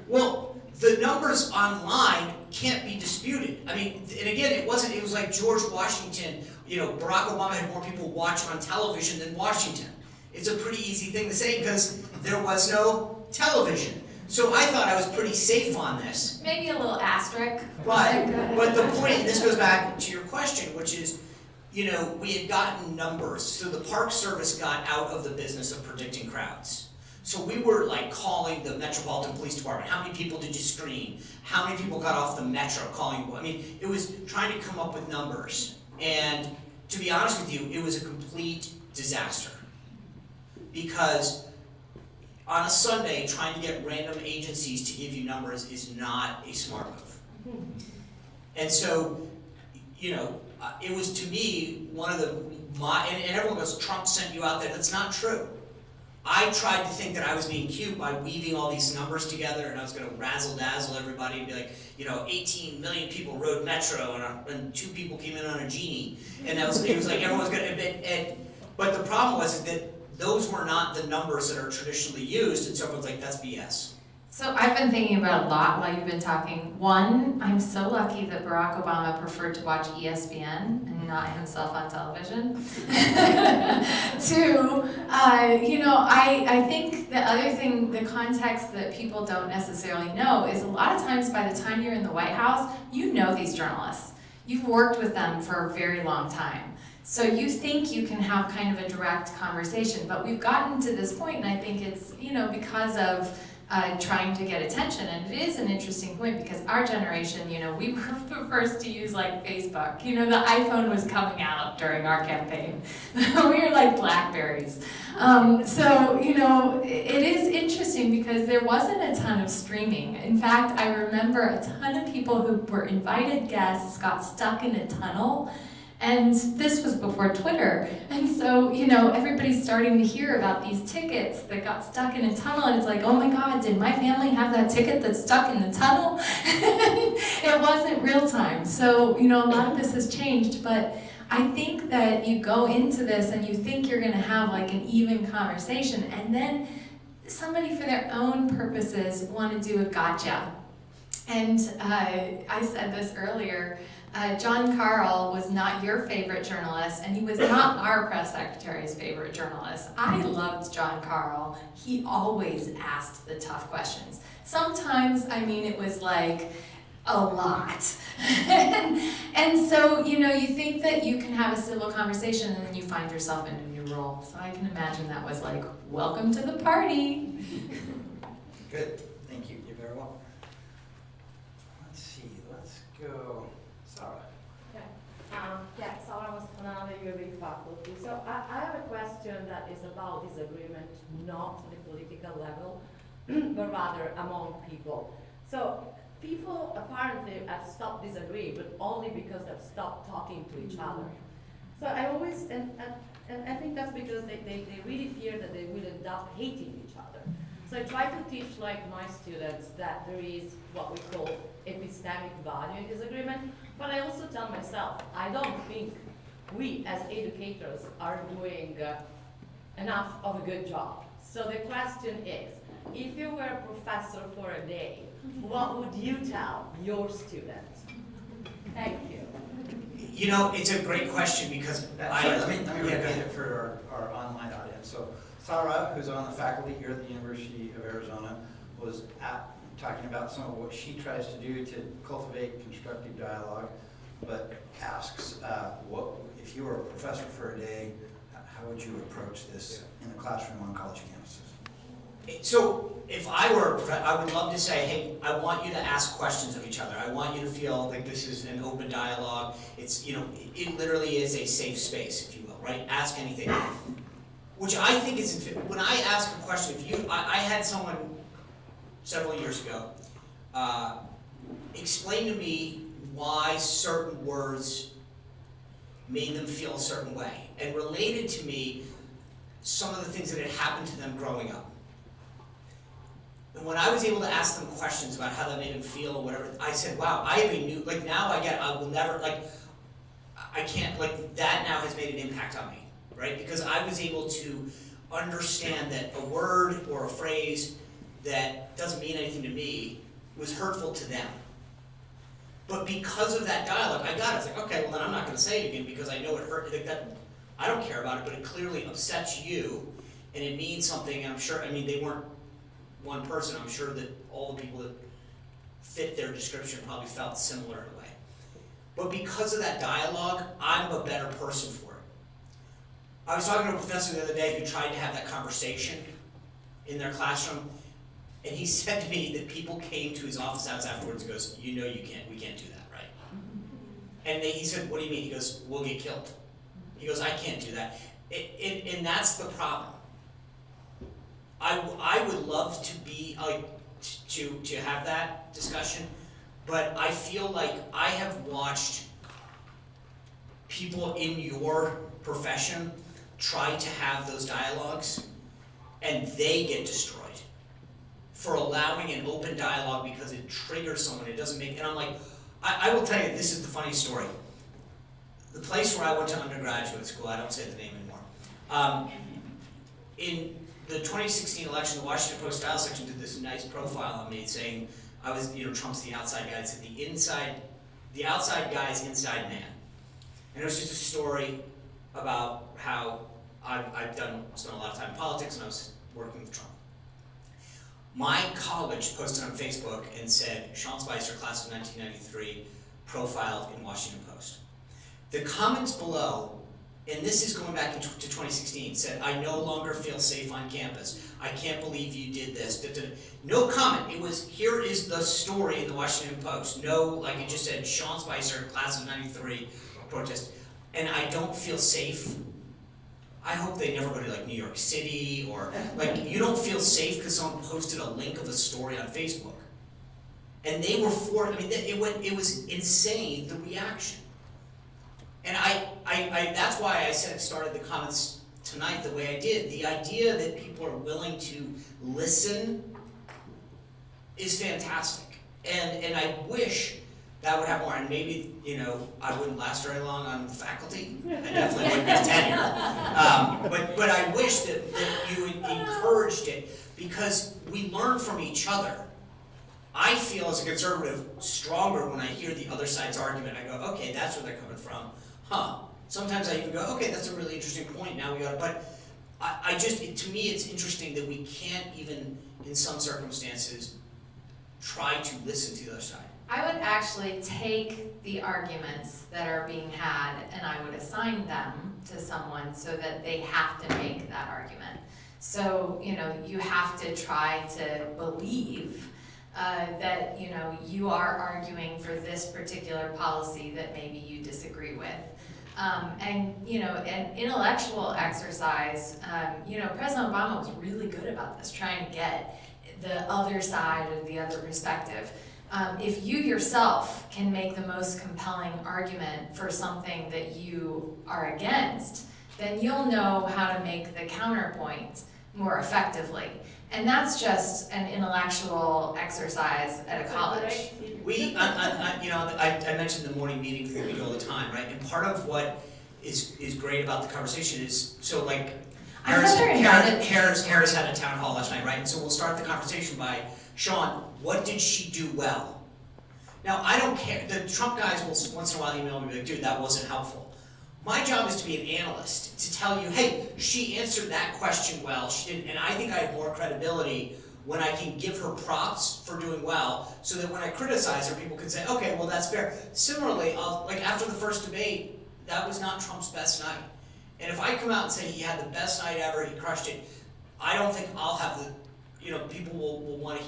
Well, the numbers online can't be disputed. I mean, and again, it was like George Washington, Barack Obama had more people watch on television than Washington. It's a pretty easy thing to say because there was no television. So I thought I was pretty safe on this.
Maybe a little asterisk.
But the point, and this goes back to your question, which is, we had gotten numbers. So the Park Service got out of the business of predicting crowds. So we were like calling the Metropolitan Police Department. How many people did you screen? How many people got off the Metro calling? I mean, it was trying to come up with numbers. And to be honest with you, it was a complete disaster. Because on a Sunday, trying to get random agencies to give you numbers is not a smart move. And so, it was to me one of and everyone goes, Trump sent you out there. That's not true. I tried to think that I was being cute by weaving all these numbers together, and I was going to razzle-dazzle everybody and be like, 18 million people rode Metro, and 2 people came in on a genie. And it was like everyone's going to, but the problem was that those were not the numbers that are traditionally used, and so everyone's like, that's BS.
So I've been thinking about a lot while you've been talking. One, I'm so lucky that Barack Obama preferred to watch ESPN and not himself on television. 2, I think the other thing, the context that people don't necessarily know is a lot of times by the time you're in the White House, you know these journalists. You've worked with them for a very long time. So you think you can have kind of a direct conversation, but we've gotten to this point, and I think it's, because of trying to get attention, and it is an interesting point because our generation, we were the first to use like Facebook. The iPhone was coming out during our campaign. We were like Blackberries. So, it is interesting because there wasn't a ton of streaming. In fact, I remember a ton of people who were invited guests got stuck in a tunnel. And this was before Twitter. And so, everybody's starting to hear about these tickets that got stuck in a tunnel. And it's like, oh my God, did my family have that ticket that's stuck in the tunnel? It wasn't real time. So, a lot of this has changed. But I think that you go into this and you think you're going to have like an even conversation. And then somebody, for their own purposes, want to do a gotcha. And I said this earlier. John Carl was not your favorite journalist, and he was not our press secretary's favorite journalist. I loved John Carl. He always asked the tough questions. Sometimes, it was like a lot. And so, you think that you can have a civil conversation, and then you find yourself in a new role. So I can imagine that was like, welcome to the party.
Good, thank you, you're very welcome. Let's see, let's go. Sarah.
Sarah was another UAB faculty. So I have a question that is about disagreement, not at the political level, but rather among people. So people apparently have stopped disagreeing, but only because they've stopped talking to each other. So I always, and I think that's because they really fear that they will end up hating each other. So I try to teach my students that there is what we call epistemic value in disagreement, but I also tell myself, I don't think we as educators are doing enough of a good job. So the question is, if you were a professor for a day, what would you tell your students? Thank you.
It's a great question because
Let me repeat it for our online audience. So Sarah, who's on the faculty here at the University of Arizona, was talking about some of what she tries to do to cultivate constructive dialogue, but asks, what if you were a professor for a day, how would you approach this in the classroom on college campuses?
So if I were a professor, I would love to say, hey, I want you to ask questions of each other. I want you to feel like this is an open dialogue. It's, it literally is a safe space, if you will, right? Ask anything. Which I think is, when I ask a question, I had someone several years ago explain to me why certain words made them feel a certain way, and related to me some of the things that had happened to them growing up. And when I was able to ask them questions about how that made them feel or whatever, I said, wow, I have a new, now I will never, I can't, that now has made an impact on me, right? Because I was able to understand that a word or a phrase that doesn't mean anything to me was hurtful to them. But because of that dialogue, I got it. It's like, okay, well then I'm not going to say it again because I know it hurt. I don't care about it, but it clearly upsets you, and it means something. And I'm sure, they weren't one person. I'm sure that all the people that fit their description probably felt similar in a way. But because of that dialogue, I'm a better person for it. I was talking to a professor the other day who tried to have that conversation in their classroom, and he said to me that people came to his office hours afterwards and goes, we can't do that, right? And he said, what do you mean? He goes, we'll get killed. He goes, I can't do that. And that's the problem. I would love to be, to have that discussion, but I feel like I have watched people in your profession try to have those dialogues, and they get destroyed for allowing an open dialogue because it triggers someone. It doesn't make, and I'm like, I will tell you, this is the funny story. The place where I went to undergraduate school, I don't say the name anymore. In the 2016 election, the Washington Post style section did this nice profile on me saying I was, Trump's the outside guy. It said the outside guy's inside man. And it was just a story about how I've spent a lot of time in politics and I was working with Trump. My college posted on Facebook and said, Sean Spicer, class of 1993, profiled in Washington Post. The comments below, and this is going back to 2016, said, "I no longer feel safe on campus. I can't believe you did this." No comment. It was, here is the story in the Washington Post. No, like it just said, Sean Spicer, class of 93, protest. And I don't feel safe. I hope they never go to like New York City, or like, you don't feel safe because someone posted a link of a story on Facebook. And they were for, I mean, it was insane, the reaction. And that's why I started the comments tonight the way I did. The idea that people are willing to listen is fantastic. And I wish that would have more. And maybe, you know, I wouldn't last very long on faculty. I definitely wouldn't be tenure. But I wish that you encouraged it, because we learn from each other. I feel as a conservative stronger when I hear the other side's argument. I go, okay, that's where they're coming from. Huh. Sometimes I even go, okay, that's a really interesting point. Now we got, but to me, it's interesting that we can't even, in some circumstances, try to listen to the other side.
I would actually take the arguments that are being had and I would assign them to someone so that they have to make that argument. So, you know, you have to try to believe that, you know, you are arguing for this particular policy that maybe you disagree with. And, you know, an intellectual exercise, you know, President Obama was really good about this, trying to get the other side or the other perspective. If you yourself can make the most compelling argument for something that you are against, then you'll know how to make the counterpoint more effectively. And that's just an intellectual exercise at a college.
You know, I mentioned the morning meeting thing we do all the time, right? And part of what is great about the conversation is, so like, Harris had a town hall last night, right? And so we'll start the conversation by, Sean, what did she do well? Now, I don't care. The Trump guys will once in a while email me and be like, dude, that wasn't helpful. My job is to be an analyst, to tell you, hey, she answered that question well, she didn't, and I think I have more credibility when I can give her props for doing well, so that when I criticize her, people can say, okay, well, that's fair. Similarly, like after the first debate, that was not Trump's best night. And if I come out and say he had the best night ever, he crushed it, I don't think I'll have the, you know, people will want to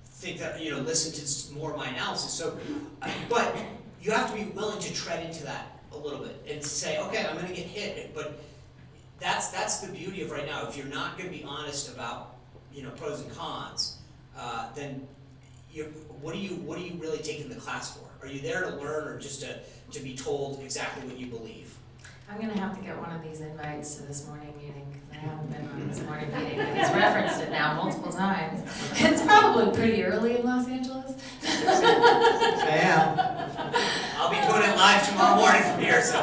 think that, you know, listen to more of my analysis. So, but you have to be willing to tread into that a little bit and say, okay, I'm going to get hit, but that's the beauty of right now. If you're not going to be honest about, you know, pros and cons, then what are you really taking the class for? Are you there to learn, or just to be told exactly what you believe?
I'm gonna have to get one of these invites to this morning meeting, because I haven't been on this morning meeting, and it's referenced it now multiple times. It's probably pretty early in Los Angeles.
I am.
I'll be doing it live tomorrow morning from here, so.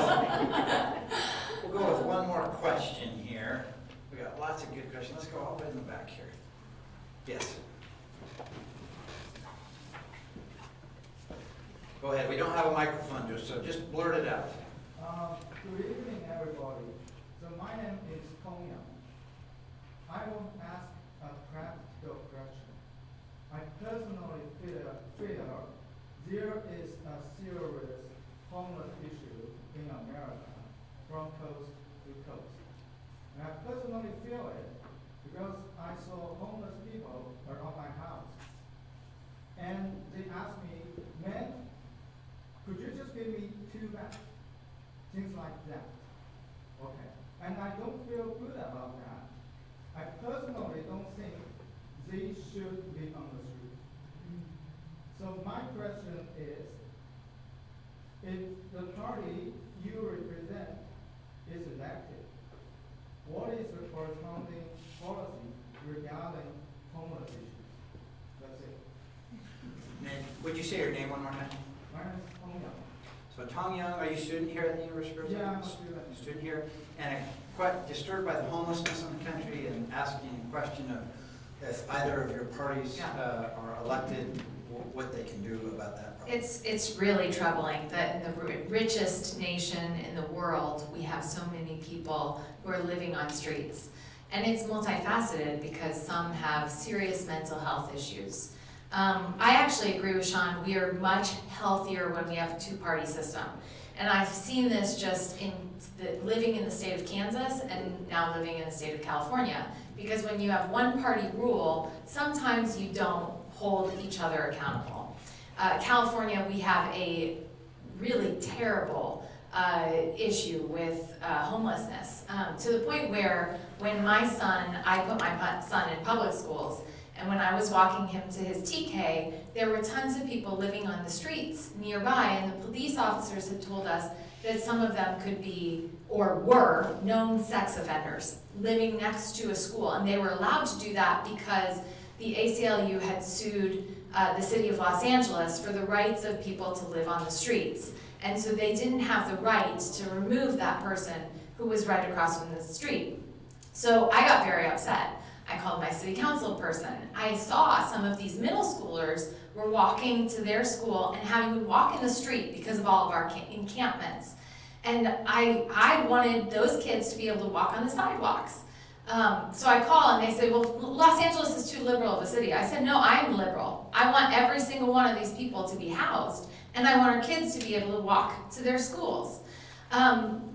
We'll go with one more question here. We got lots of good questions. Let's go all the way in the back here. Yes. Go ahead. We don't have a microphone, so just blurt it out.
Good evening, everybody. So my name is Tonya. I want to ask a practical question. I personally feel there is a serious homeless issue in America from coast to coast. And I personally feel it because I saw homeless people around my house. And they asked me, man, could you just give me 2 bags? Things like that. Okay. And I don't feel good about that. I personally don't think they should be on the street. So my question is, if the party you represent is elected, what is the corresponding policy regarding homeless issues? That's it.
And would you say your name one more time?
My name is Tong Yang.
So Tong Young, are you a student here at the University of Arizona?
Yeah, I'm a student.
Student here, and quite disturbed by the homelessness in the country, and asking a question of if either of your parties are elected, what they can do about that problem.
It's really troubling that in the richest nation in the world, we have so many people who are living on streets. And it's multifaceted because some have serious mental health issues. I actually agree with Sean. We are much healthier when we have a two-party system. And I've seen this just in living in the state of Kansas and now living in the state of California. Because when you have one-party rule, sometimes you don't hold each other accountable. California, we have a really terrible issue with homelessness, to the point where when I put my son in public schools, and when I was walking him to his TK, there were tons of people living on the streets nearby, and the police officers had told us that some of them could be, or were, known sex offenders living next to a school, and they were allowed to do that because the ACLU had sued the city of Los Angeles for the rights of people to live on the streets. And so they didn't have the right to remove that person who was right across from the street. So I got very upset. I called my city council person. I saw some of these middle schoolers were walking to their school and having to walk in the street because of all of our encampments. And I wanted those kids to be able to walk on the sidewalks. So I call and they say, well, Los Angeles is too liberal of a city. I said, no, I'm liberal. I want every single one of these people to be housed, and I want our kids to be able to walk to their schools.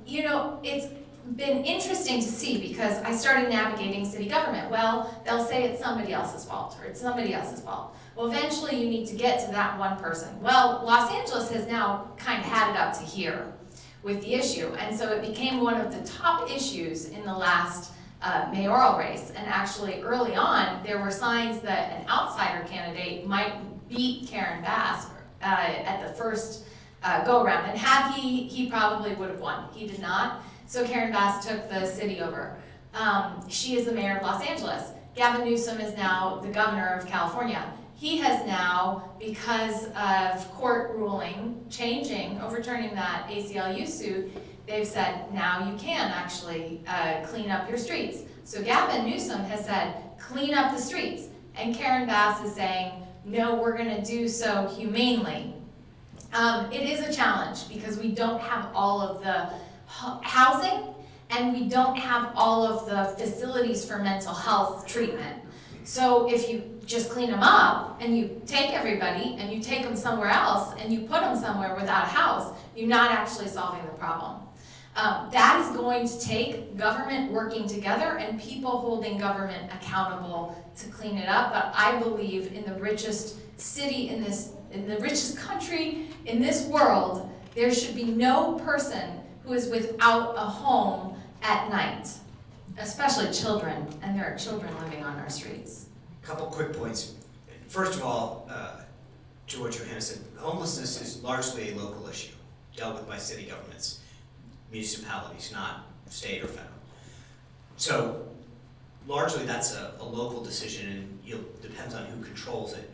It's been interesting to see because I started navigating city government. Well, they'll say it's somebody else's fault or it's somebody else's fault. Well, eventually you need to get to that one person. Well, Los Angeles has now kind of had it up to here with the issue, and so it became one of the top issues in the last mayoral race. And actually early on, there were signs that an outsider candidate might beat Karen Bass at the first go-around. And had he probably would have won. He did not. So Karen Bass took the city over. She is the mayor of Los Angeles. Gavin Newsom is now the governor of California. He has now, because of court ruling, overturning that ACLU suit, they've said, now you can actually clean up your streets. So Gavin Newsom has said, clean up the streets. And Karen Bass is saying, no, we're gonna do so humanely. It is a challenge because we don't have all of the housing and we don't have all of the facilities for mental health treatment. So if you just clean them up and you take everybody and you take them somewhere else and you put them somewhere without a house, you're not actually solving the problem. That is going to take government working together and people holding government accountable to clean it up. But I believe in the richest city in the richest country in this world, there should be no person who is without a home at night, especially children, and there are children living on our streets.
Couple quick points. First of all, to what Johanna said, homelessness is largely a local issue, dealt with by city governments, municipalities, not state or federal. So largely that's a local decision, and depends on who controls it.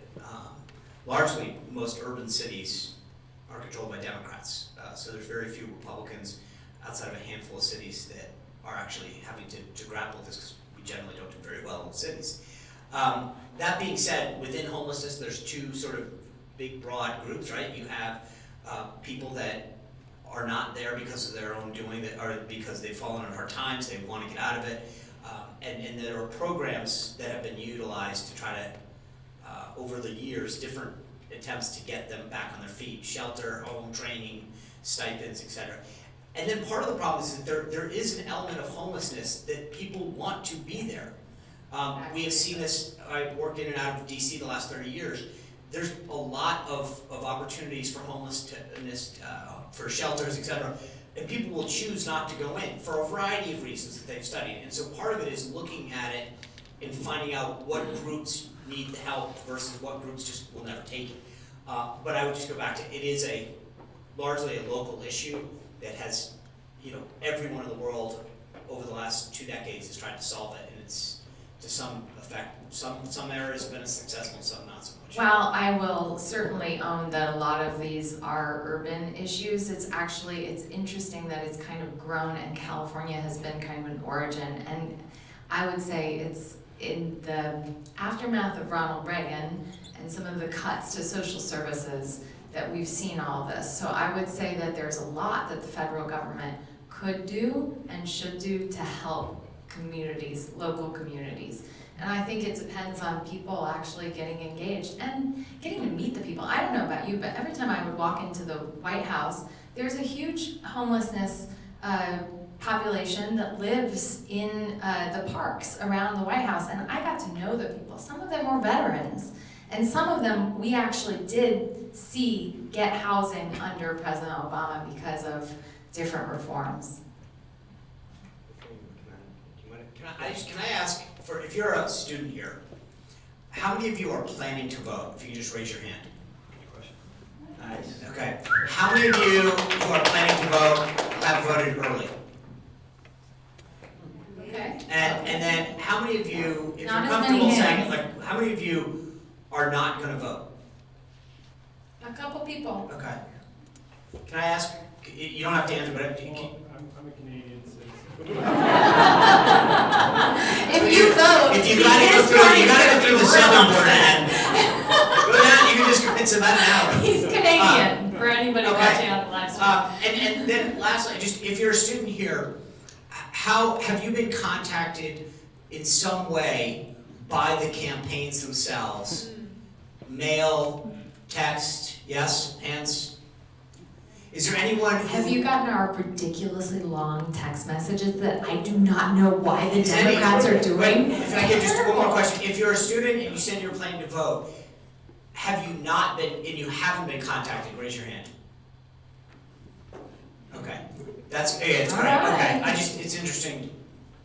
Largely, most urban cities are controlled by Democrats, so there's very few Republicans outside of a handful of cities that are actually having to grapple with this, because we generally don't do very well in cities. That being said, within homelessness, there's two sort of big, broad groups, right? You have people that are not there because of their own doing, or because they've fallen on hard times, they want to get out of it, and there are programs that have been utilized to try to, over the years, different attempts to get them back on their feet, shelter, home, training, stipends, etc. And then part of the problem is that there is an element of homelessness that people want to be there. We have seen this. I worked in and out of DC the last 30 years. There's a lot of opportunities for homelessness, for shelters, etc. And people will choose not to go in for a variety of reasons that they've studied. And so part of it is looking at it and finding out what groups need the help versus what groups just will never take it. But I would just go back to, it is largely a local issue that has, everyone in the world over the last 2 decades has tried to solve it, and it's to some effect. Some areas have been successful, some not so much.
Well, I will certainly own that a lot of these are urban issues. It's interesting that it's kind of grown, and California has been kind of an origin. And I would say it's in the aftermath of Ronald Reagan and some of the cuts to social services that we've seen all of this. So I would say that there's a lot that the federal government could do and should do to help communities, local communities. And I think it depends on people actually getting engaged and getting to meet the people. I don't know about you, but every time I would walk into the White House, there's a huge homelessness population that lives in the parks around the White House, and I got to know the people. Some of them were veterans, and some of them we actually did see get housing under President Obama because of different reforms.
Can I ask, if you're a student here, how many of you are planning to vote? If you can just raise your hand.
Nice.
Okay. How many of you who are planning to vote have voted early?
Okay.
And then how many of you, if
Not
you're
as
comfortable
many
saying
hands.
it, like, how many of you are not going to vote?
A couple people.
Okay. Can I ask, you don't have to answer, but
Well, I'm a Canadian citizen.
If you vote,
if you
the
gotta go
his
through,
party's
you gotta go
gonna
through
be
the
real
southern border.
upset.
Go down, you can just, it's about an hour.
He's Canadian, for anybody
Okay.
watching on the live stream.
And then lastly, just if you're a student here, how have you been contacted in some way by the campaigns themselves? Mail, text, yes, hands? Is there anyone who...
Have you gotten our ridiculously long text messages that I do not know why the
Is any-
Democrats are
Wait,
doing?
if I could just, one more question. If you're a student and you said you're planning to vote, have you not been, and you haven't been contacted, raise your hand. Okay. That's, yeah, it's great,
All
okay.
right.
It's interesting.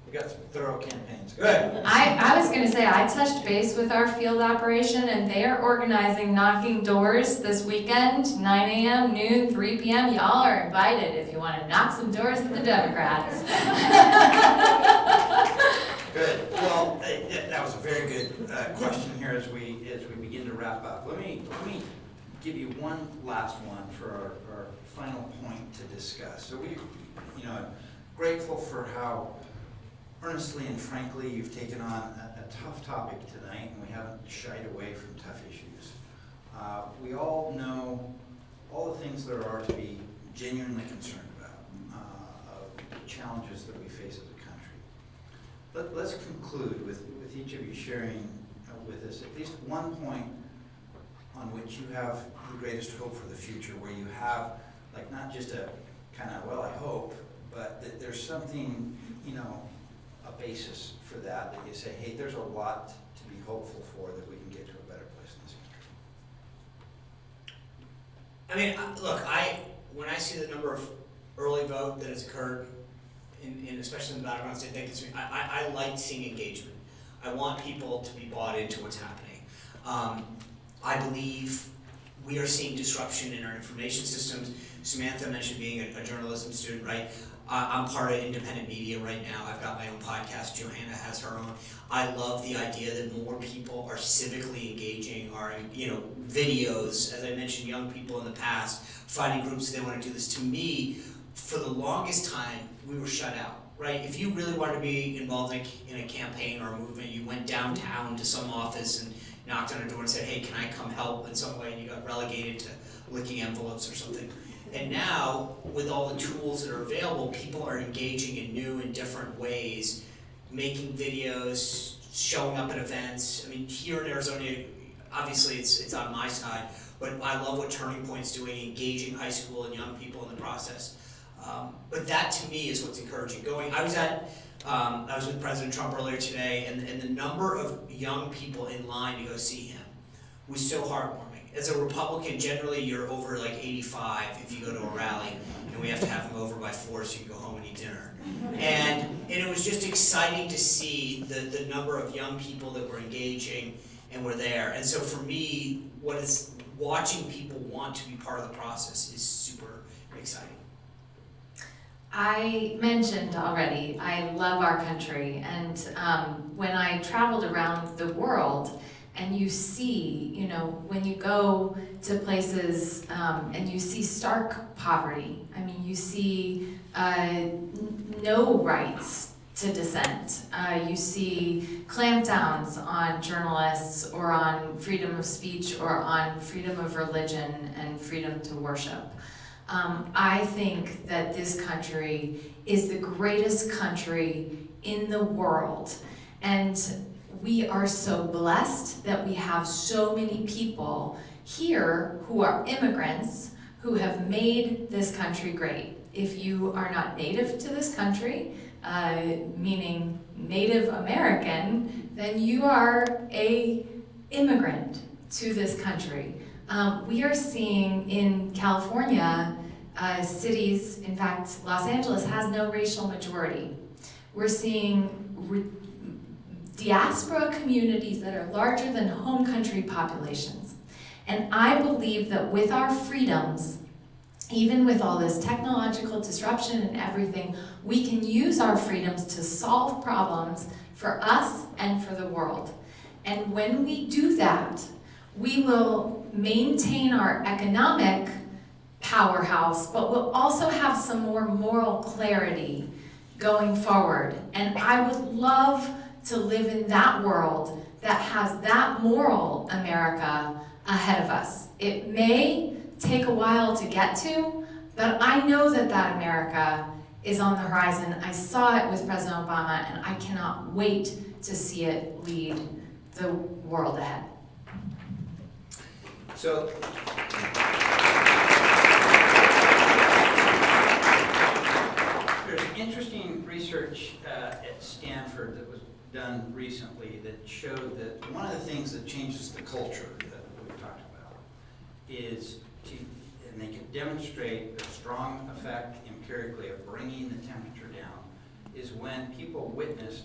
We got some thorough campaigns.
Good.
I was gonna say, I touched base with our field operation and they are organizing knocking doors this weekend, 9 a.m., noon, 3 p.m. Y'all are invited if you wanna knock some doors with the Democrats.
Good. Well, that was a very good question here as we begin to wrap up. Let me give you one last one for our final point to discuss. So we, grateful for how earnestly and frankly you've taken on a tough topic tonight, and we haven't shied away from tough issues. We all know all the things there are to be genuinely concerned about, of the challenges that we face as a country. Let's conclude with each of you sharing with us at least one point on which you have the greatest hope for the future, where you have, like, not just a kind of, well, I hope, but that there's something, a basis for that you say, hey, there's a lot to be hopeful for, that we can get to a better place in this country.
I mean, look, when I see the number of early vote that has occurred, especially in the battleground state, I like seeing engagement. I want people to be bought into what's happening. I believe we are seeing disruption in our information systems. Samantha mentioned being a journalism student, right? I'm part of independent media right now. I've got my own podcast. Johanna has her own. I love the idea that more people are civically engaging, are videos, as I mentioned, young people in the past, finding groups they want to do this. To me, for the longest time, we were shut out, right? If you really wanted to be involved in a campaign or a movement, you went downtown to some office and knocked on a door and said, hey, can I come help in some way? And you got relegated to licking envelopes or something. And now, with all the tools that are available, people are engaging in new and different ways, making videos, showing up at events. I mean, here in Arizona, obviously it's on my side, but I love what Turning Point's doing, engaging high school and young people in the process. But that, to me, is what's encouraging. I was with President Trump earlier today, and the number of young people in line to go see him was so heartwarming. As a Republican, generally you're over like 85 if you go to a rally, and we have to have them over by 4 so you can go home and eat dinner. And it was just exciting to see the number of young people that were engaging and were there. And so for me, watching people want to be part of the process is super exciting.
I mentioned already, I love our country, and when I traveled around the world, and you see, when you go to places and you see stark poverty, I mean, you see no rights to dissent. You see clampdowns on journalists or on freedom of speech or on freedom of religion and freedom to worship. I think that this country is the greatest country in the world. And we are so blessed that we have so many people here who are immigrants who have made this country great. If you are not native to this country, meaning Native American, then you are a immigrant to this country. We are seeing in California, cities, in fact, Los Angeles has no racial majority. We're seeing diaspora communities that are larger than home country populations. And I believe that with our freedoms, even with all this technological disruption and everything, we can use our freedoms to solve problems for us and for the world. And when we do that, we will maintain our economic powerhouse, but we'll also have some more moral clarity going forward. And I would love to live in that world that has that moral America ahead of us. It may take a while to get to, but I know that that America is on the horizon. I saw it with President Obama, and I cannot wait to see it lead the world ahead.
So, there's interesting research at Stanford that was done recently that showed that one of the things that changes the culture that we've talked about is and they could demonstrate a strong effect empirically of bringing the temperature down, is when people witnessed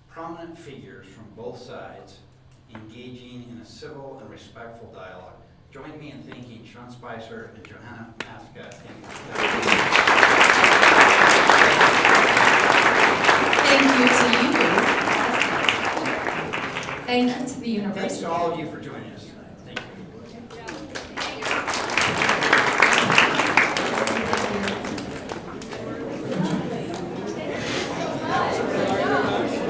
prominent figures from both sides engaging in a civil and respectful dialogue. Join me in thanking Sean Spicer and Johanna Maska.
Thank you to you. Thank you to the university.
Thanks to all of you for joining.